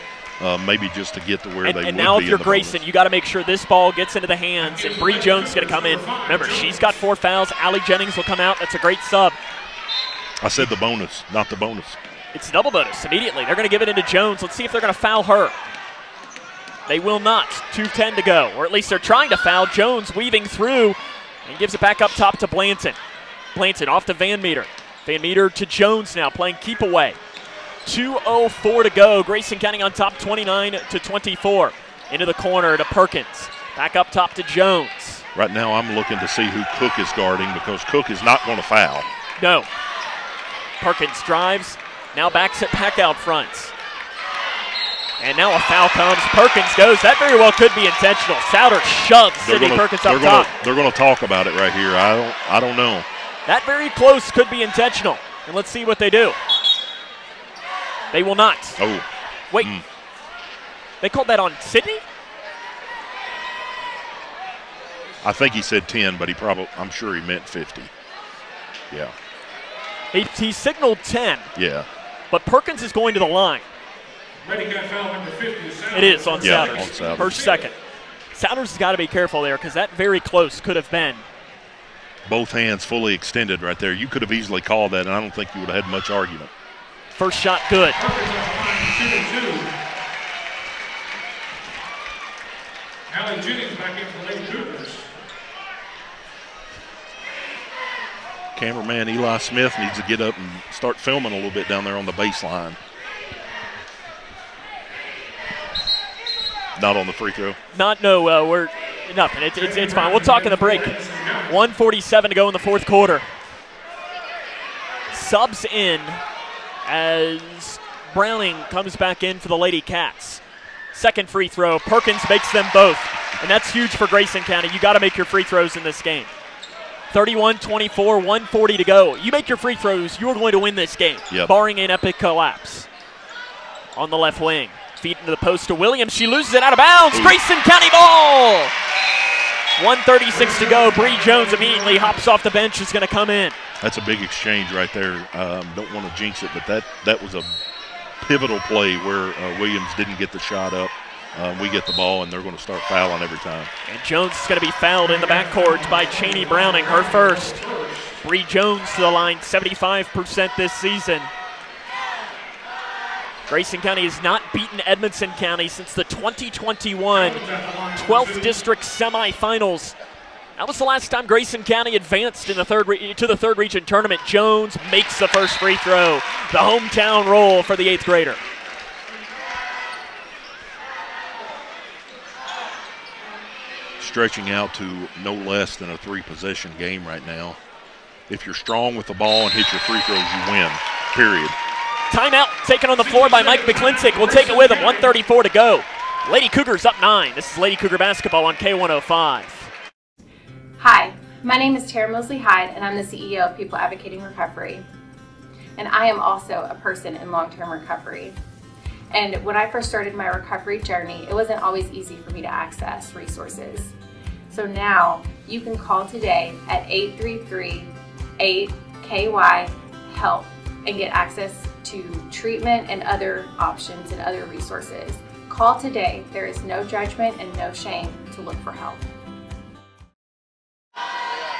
maybe just to get to where they would be. And now if you're in the Grayson, bonus. you got to make sure this ball gets into the hands, and Bree Jones is going to come in. Remember, she's got 4 fouls. Allie Jennings will come out. That's a great sub. I said the bonus, not the bonus. It's double bonus immediately. They're going to give it into Jones. Let's see if they're going to foul her. They will not. 2:10 to go, or at least they're trying to foul. Jones weaving through and gives it back up top to Blanton. Blanton off to Van Meter. Van Meter to Jones now, playing keep away. 2:04 to go. Grayson County on top, 29-24. Into the corner to Perkins. Back up top to Jones. Right now I'm looking to see who Cook is guarding because Cook is not going to foul. No. Perkins drives, now backs it back out front. And now a foul comes. Perkins goes. That very well could be intentional. Souter shoves Sydney Perkins up top. They're going to talk about it right here. I don't know. That very close could be intentional. And let's see what they do. They will not. Oh. Wait. They called that on Sydney? I think he said 10, but I'm sure he meant 50. Yeah. He signaled 10. Yeah. But Perkins is going to the line. Ready, got foul number 50. It is on yeah, Souders. on Souders. Her second. Souders has got to be careful there because that very close could have been. Both hands fully extended right there. You could have easily called that, and I don't think you would have had much argument. First shot good. Allie Jennings back in for the Lady Cougars. Cameraman Eli Smith needs to get up and start filming a little bit down there on the baseline. Not on the free throw. We're nothing. It's fine. We'll talk in the break. 1:47 to go in the fourth quarter. Subs in as Browning comes back in for the Lady Cats. Second free throw. Perkins makes them both, and that's huge for Grayson County. You got to make your free throws in this game. 31-24, 1:40 to go. You make your free throws, you're going to win this game, barring an epic collapse. On the left wing. Feet into the post to Williams. She loses it out of bounds. Grayson County ball. 1:36 to go. Bree Jones immediately hops off the bench. Is going to come in. That's a big exchange right there. Don't want to jinx it, but that was a pivotal play where Williams didn't get the shot up. We get the ball, and they're going to start fouling every time. And Jones is going to be fouled in the backcourt by Cheney Browning, her first. Bree Jones to the line, 75% this season. Grayson County has not beaten Edmonson County since the 2021 12th District semifinals. That was the last time Grayson County advanced in the to the third region tournament. Jones makes the first free throw. The hometown roll for the 8th grader. Stretching out to no less than a 3-possession game right now. If you're strong with the ball and hit your free throws, you win, period. Timeout taken on the floor by Mike McClintock. We'll take it with him. 1:34 to go. Lady Cougars up 9. This is Lady Cougar basketball on K105. Hi, my name is Tara Mosley Hyde, and I'm the CEO of People Advocating Recovery. And I am also a person in long-term recovery. And when I first started my recovery journey, it wasn't always easy for me to access resources. So now you can call today at 833-8KY-HELP and get access to treatment and other options and other resources. Call today. There is no judgment and no shame to look for help.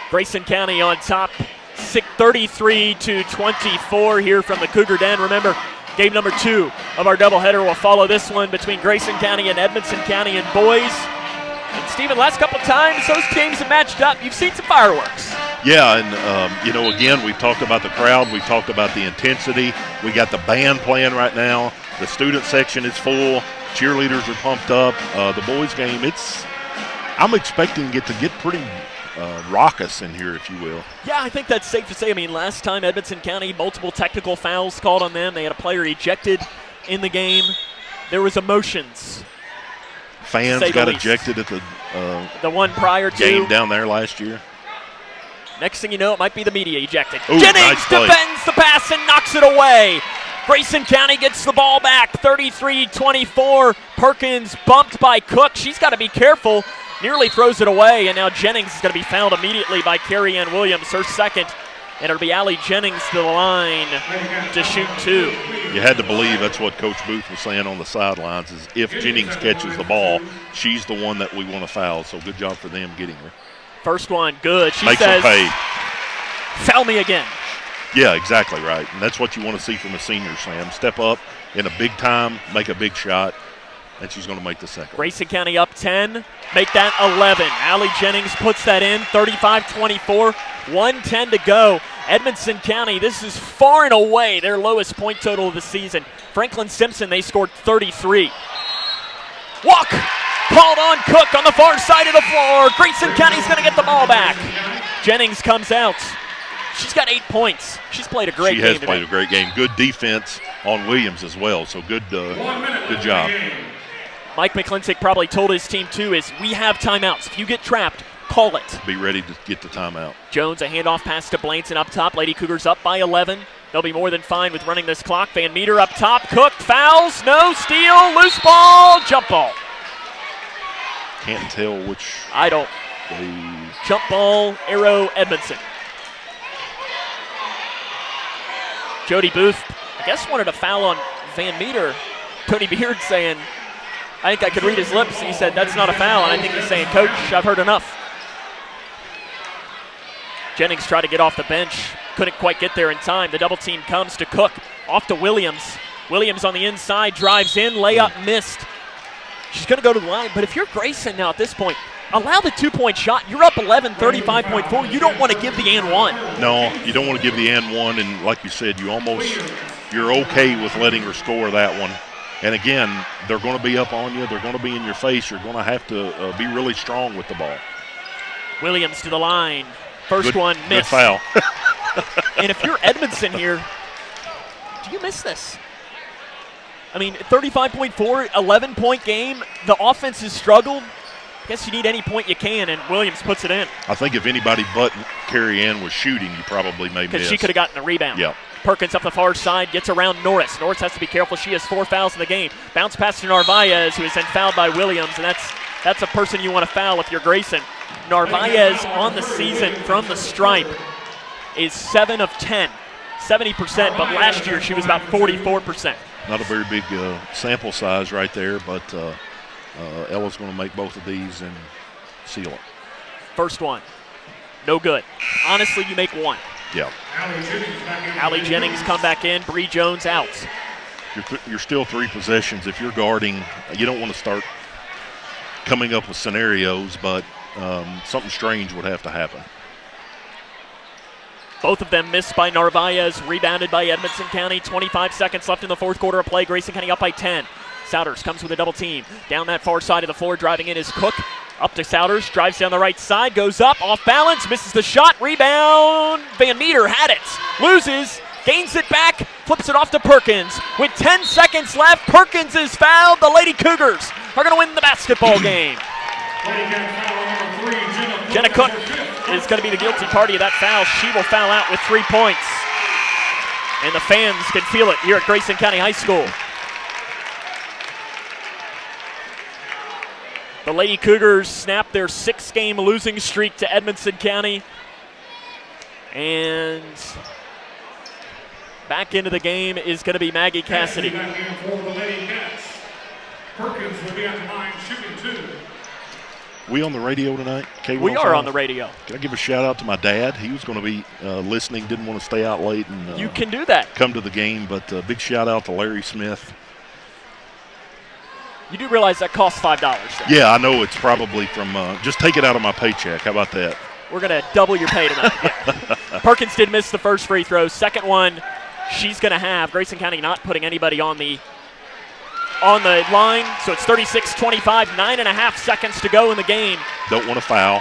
Grayson County on top, 33-24 here from the Cougar Den. Remember, game number 2 of our doubleheader will follow this one between Grayson County and Edmonson County in boys. And Stephen, last couple times those games have matched up. You've seen some fireworks. Yeah, and again, we've talked about the crowd. We've talked about the intensity. We got the band playing right now. The student section is full. Cheerleaders are pumped up. The boys game, I'm expecting it to get pretty raucous in here, if you will. Yeah, I think that's safe to say. I mean, last time Edmonson County, multiple technical fouls called on them. They had a player ejected in the game. There was emotions. Fans got ejected at the one prior to game down there last year. Next thing you know, it might be the media ejected. Ooh, Jennings nice play. defends the pass and knocks it away. Grayson County gets the ball back, 33-24. Perkins bumped by Cook. She's got to be careful. Nearly throws it away, and now Jennings is going to be fouled immediately by Carrie Ann Williams, her second. And it'll be Allie Jennings to the line to shoot 2. You had to believe that's what Coach Booth was saying on the sidelines, is if Jennings catches the ball, she's the one that we want to foul. So good job for them getting her. First one, good. She Makes says, her pay. foul me again. Yeah, exactly right. And that's what you want to see from a senior, Sam. Step up in a big time, make a big shot, and she's going to make the second. Grayson County up 10, make that 11. Allie Jennings puts that in, 35-24, 1:10 to go. Edmonson County, this is far and away their lowest point total of the season. Franklin Simpson, they scored 33. Walk! Called on Cook on the far side of the floor. Grayson County's going to get the ball back. Jennings comes out. She's got 8 points. She's played a great game. She has played a great game. Good defense on Williams as well, so good job. Mike McClintock probably told his team, too, is we have timeouts. If you get trapped, call it. Be ready to get the timeout. Jones, a handoff pass to Blainson up top. Lady Cougars up by 11. They'll be more than fine with running this clock. Van Meter up top. Cook fouls. No steal. Loose ball. Jump ball. Can't tell which. I don't. Jump ball. Arrow Edmondson. Jody Booth, I guess, wanted a foul on Van Meter. Tony Beard saying, I think I could read his lips. He said, that's not a foul. And I think he's saying, Coach, I've heard enough. Jennings tried to get off the bench. Couldn't quite get there in time. The double team comes to Cook. Off to Williams. Williams on the inside, drives in, layup missed. She's going to go to the line. But if you're Grayson now at this point, allow the 2-point shot. You're up 11, 35.4. You don't want to give the and one. No, you don't want to give the and one. And like you said, you're okay with letting her score that one. And again, they're going to be up on you. They're going to be in your face. You're going to have to be really strong with the ball. Williams to the line. First one missed. Good foul. And if you're Edmonson here, do you miss this? I mean, 35.4, 11-point game. The offense has struggled. I guess you need any point you can, and Williams puts it in. I think if anybody but Carrie Ann was shooting, you probably may miss. Because she could have gotten a rebound. Yeah. Perkins up the far side, gets around Norris. Norris has to be careful. She has 4 fouls in the game. Bounce pass to Narvaez, who is then fouled by Williams, and that's a person you want to foul if you're Grayson. Narvaez on the season from the stripe is 7 of 10, 70%, but last year she was about 44%. Not a very big sample size right there, but Ella's going to make both of these and seal it. First one, no good. Honestly, you make one. Yeah. Allie Jennings come back in. Bree Jones out. You're still 3 possessions. If you're guarding, you don't want to start coming up with scenarios, but something strange would have to happen. Both of them missed by Narvaez, rebounded by Edmonson County. 25 seconds left in the fourth quarter of play. Grayson County up by 10. Souders comes with a double team. Down that far side of the floor, driving in is Cook. Up to Souders, drives down the right side, goes up, off balance, misses the shot, rebound. Van Meter had it, loses, gains it back, flips it off to Perkins. With 10 seconds left, Perkins is fouled. The Lady Cougars are going to win the basketball game. Jenna Cook is going to be the guilty party of that foul. She will foul out with 3 points. And the fans can feel it here at Grayson County High School. The Lady Cougars snap their 6-game losing streak to Edmonson County. And back into the game is going to be Maggie Cassidy. Perkins will be on the line shooting 2. We on the radio tonight? We are on the radio. Can I give a shout out to my dad? He was going to be listening, didn't want to stay out late. And you can do that. Come to the game, but big shout out to Larry Smith. You do realize that costs $5. Yeah, I know. It's probably from just take it out of my paycheck. How about that? We're going to double your pay tonight. Yeah. Perkins did miss the first free throw. Second one, she's going to have. Grayson County not putting anybody on the line, so it's 36-25, 9.5 seconds to go in the game. Don't want to foul.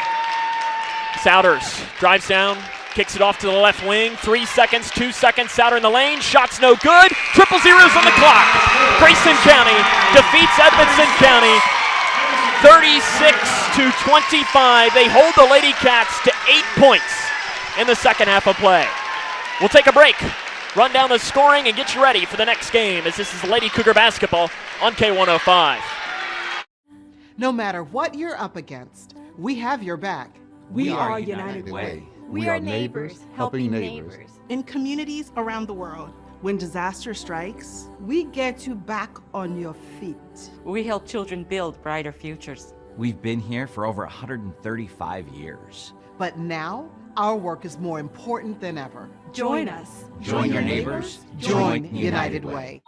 Souders drives down, kicks it off to the left wing. 3 seconds, 2 seconds. Souder in the lane. Shot's no good. Triple zeros on the clock. Grayson County defeats Edmonson County 36-25. They hold the Lady Cats to 8 points. in the second half of play. We'll take a break, run down the scoring, and get you ready for the next game as this is Lady Cougar basketball on K105. No matter what you're up against, we have your back. We are United Way. We are neighbors, helping neighbors. In communities around the world, when disaster strikes, we get you back on your feet. We help children build brighter futures. We've been here for over 135 years. But now, our work is more important than ever. Join us. Join your neighbors. Join United Way.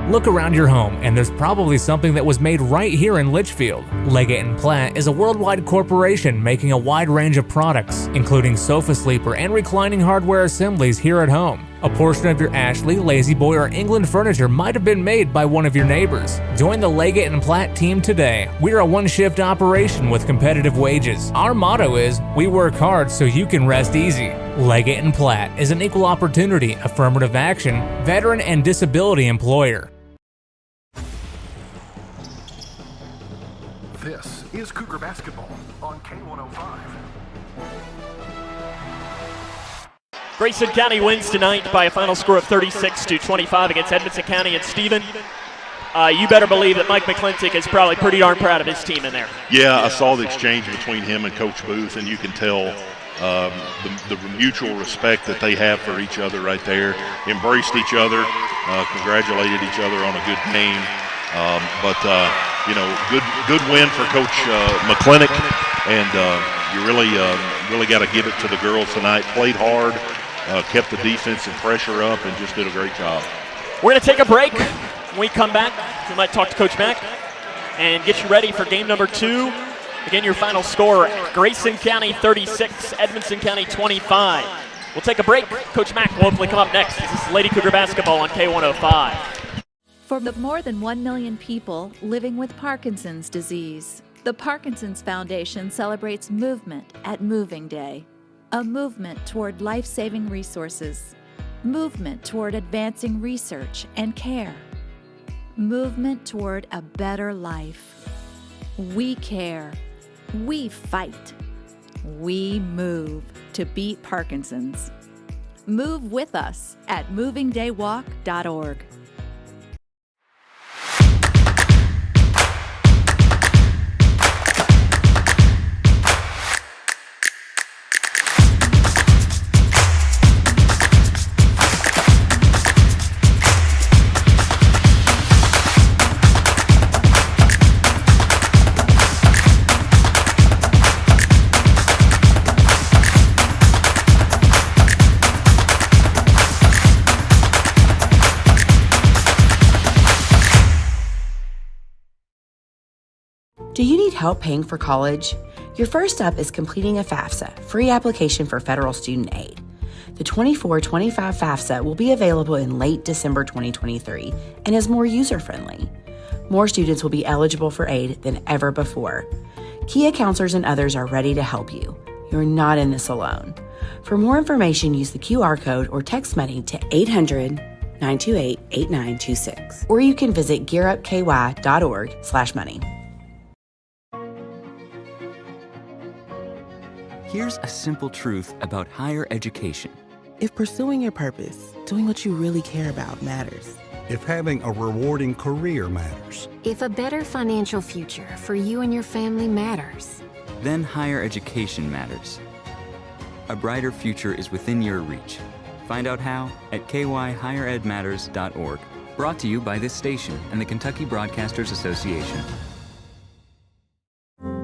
Look around your home, and there's probably something that was made right here in Litchfield. Leggett & Platt is a worldwide corporation making a wide range of products, including sofa sleeper and reclining hardware assemblies here at home. A portion of your Ashley, Lazy Boy, or England furniture might have been made by one of your neighbors. Join the Leggett & Platt team today. We're a one-shift operation with competitive wages. Our motto is, we work hard so you can rest easy. Leggett & Platt is an equal opportunity, affirmative action, veteran, and disability employer. This is Cougar Basketball on K105. Grayson County wins tonight by a final score of 36-25 against Edmonson County. And Stephen, you better believe that Mike McClintock is probably pretty darn proud of his team in there. Yeah, I saw the exchange between him and Coach Booth, and you can tell the mutual respect that they have for each other right there. Embraced each other, congratulated each other on a good game. Good win for Coach McClintock, and you really got to give it to the girls tonight. Played hard, kept the defense and pressure up, and just did a great job. We're going to take a break. When we come back, we might talk to Coach Mack and get you ready for game number 2. Again, your final score, Grayson County 36, Edmonson County 25. We'll take a break. Coach Mack will hopefully come up next. This is Lady Cougar basketball on K105. For the more than 1 million people living with Parkinson's disease, the Parkinson's Foundation celebrates movement at Moving Day. A movement toward life-saving resources. Movement toward advancing research and care. Movement toward a better life. We care. We fight. We move to beat Parkinson's. Move with us at movingdaywalk.org. Do you need help paying for college? Your first step is completing a FAFSA, free application for federal student aid. The 24-25 FAFSA will be available in late December 2023 and is more user-friendly. More students will be eligible for aid than ever before. Kia counselors and others are ready to help you. You're not in this alone. For more information, use the QR code or text money to 800-928-8926. Or you can visit gearupky.org/money. Here's a simple truth about higher education. If pursuing your purpose, doing what you really care about matters. If having a rewarding career matters. If a better financial future for you and your family matters. Then higher education matters. A brighter future is within your reach. Find out how at kyhigheredmatters.org. Brought to you by this station and the Kentucky Broadcasters Association.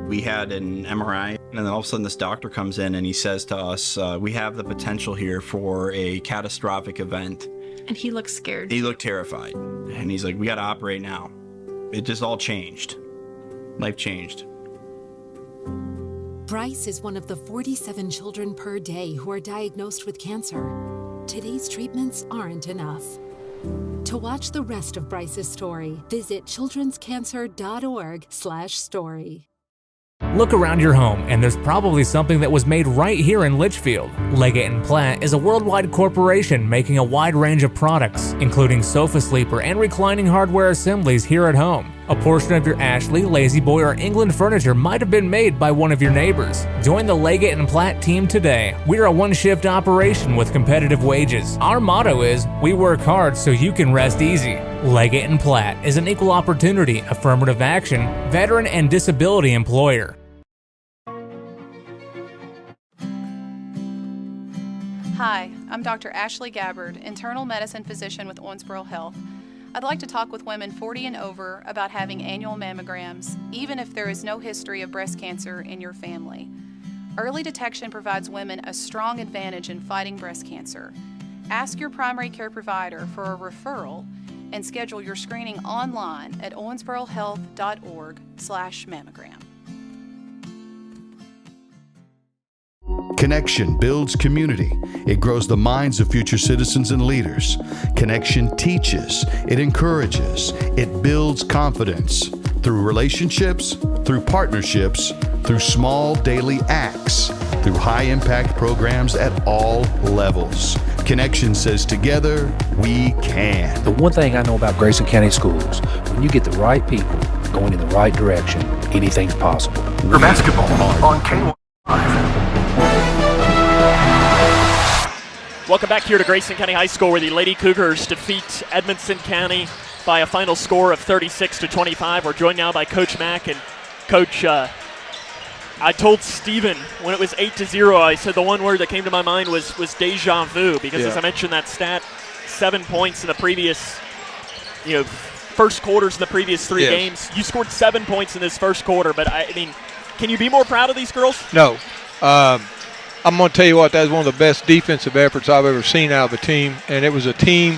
We had an MRI, and then all of a sudden this doctor comes in and he says to us, we have the potential here for a catastrophic event. And he looked scared. He looked terrified. And he's like, we got to operate now. It just all changed. Life changed. Bryce is one of the 47 children per day who are diagnosed with cancer. Today's treatments aren't enough. To watch the rest of Bryce's story, visit childrenscancer.org/story. Look around your home, and there's probably something that was made right here in Litchfield. Leggett & Platt is a worldwide corporation making a wide range of products, including sofa sleeper and reclining hardware assemblies here at home. A portion of your Ashley, Lazy Boy, or England furniture might have been made by one of your neighbors. Join the Leggett and Platt team today. We're a one-shift operation with competitive wages. Our motto is, we work hard so you can rest easy. Leggett and Platt is an equal opportunity, affirmative action, veteran and disability employer. Hi, I'm Dr. Ashley Gabbard, internal medicine physician with Owensboro Health. I'd like to talk with women 40 and over about having annual mammograms, even if there is no history of breast cancer in your family. Early detection provides women a strong advantage in fighting breast cancer. Ask your primary care provider for a referral and schedule your screening online at owensborohealth.org/mammogram. Connection builds community. It grows the minds of future citizens and leaders. Connection teaches. It encourages. It builds confidence. Through relationships, through partnerships, through small daily acts, through high-impact programs at all levels. Connection says together, we can. The one thing I know about Grayson County Schools, when you get the right people going in the right direction, anything's possible. For basketball on K1. Welcome back here to Grayson County High School, where the Lady Cougars defeat Edmonson County by a final score of 36-25. We're joined now by Coach Mack. And Coach, I told Steven when it was 8-0, I said the one word that came to my mind was deja vu, because as I mentioned that stat, 7 points in the previous, first quarters in the previous three games. You scored 7 points in this first quarter, but I mean, can you be more proud of these girls? No. I'm going to tell you what, that was one of the best defensive efforts I've ever seen out of the team, and it was a team.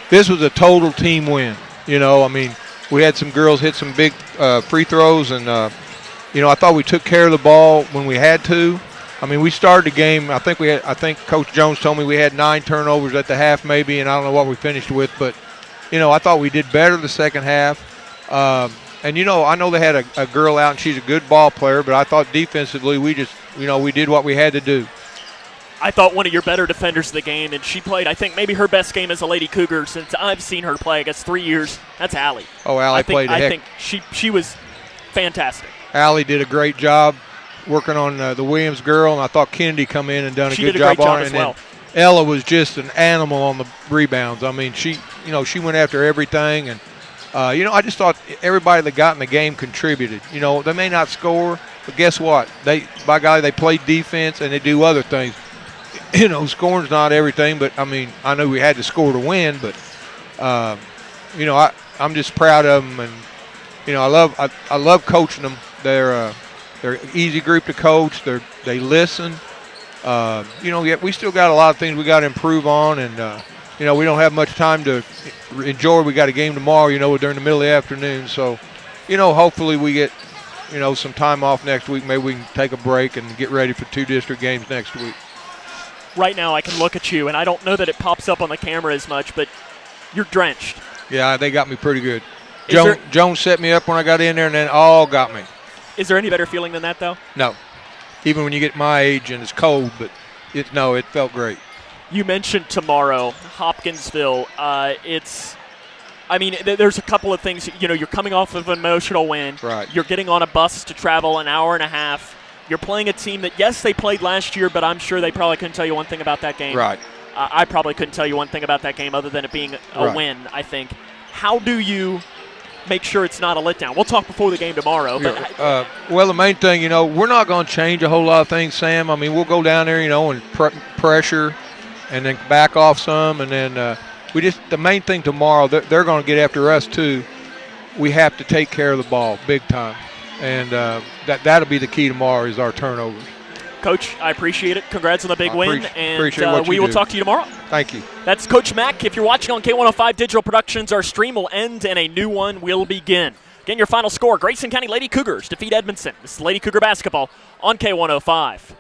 This was a total team win. I mean, we had some girls hit some big free throws, and, I thought we took care of the ball when we had to. I mean, we started the game, I think Coach Jones told me we had 9 turnovers at the half maybe, and I don't know what we finished with, but, I thought we did better the second half. And, I know they had a girl out, and she's a good ball player, but I thought defensively we just, we did what we had to do. I thought one of your better defenders of the game, and she played, I think, maybe her best game as a Lady Cougar since I've seen her play, I guess, 3 years. That's Allie. Oh, Allie played I think she was fantastic. Allie did a great job working on the Williams girl, and I thought Kennedy come in and done a good job on it. And Ella was just an animal on the rebounds. I mean, she went after everything, and I just thought everybody that got in the game contributed. They may not score, but guess what? By golly, they play defense and they do other things. Scoring's not everything, but I mean, I know we had to score to win, but I'm just proud of them, and I love coaching them. They're an easy group to coach. They listen. Yet we still got a lot of things we got to improve on, and we don't have much time to enjoy. We got a game tomorrow, during the middle of the afternoon. So, hopefully we get, some time off next week. Maybe we can take a break and get ready for 2 district games next week. Right now I can look at you, and I don't know that it pops up on the camera as much, but you're drenched. Yeah, they got me pretty good. Jones set me up when I got in there, and then all got me. Is there any better feeling than that, though? No. Even when you get my age and it's cold, but it felt great. You mentioned tomorrow, Hopkinsville. There's a couple of things. You're coming off of an emotional win. Right. You're getting on a bus to travel an hour and a half. You're playing a team that, yes, they played last year, but I'm sure they probably couldn't tell you one thing about that game. Right. I probably couldn't tell you one thing about that game other than it being a win, I think. How do you make sure it's not a letdown? We'll talk before the game tomorrow. But well, the main thing, we're not going to change a whole lot of things, Sam. I mean, we'll go down there, and pressure and then back off some. And then the main thing tomorrow, they're going to get after us too. We have to take care of the ball big time. And that'll be the key tomorrow is our turnovers. Coach, I appreciate it. Congrats on the big win. Appreciate what we will talk to you tomorrow. Thank you. That's Coach Mack. If you're watching on K105 Digital Productions, our stream will end and a new one will begin. Again, your final score, Grayson County Lady Cougars defeat Edmonson. This is Lady Cougar basketball on K105.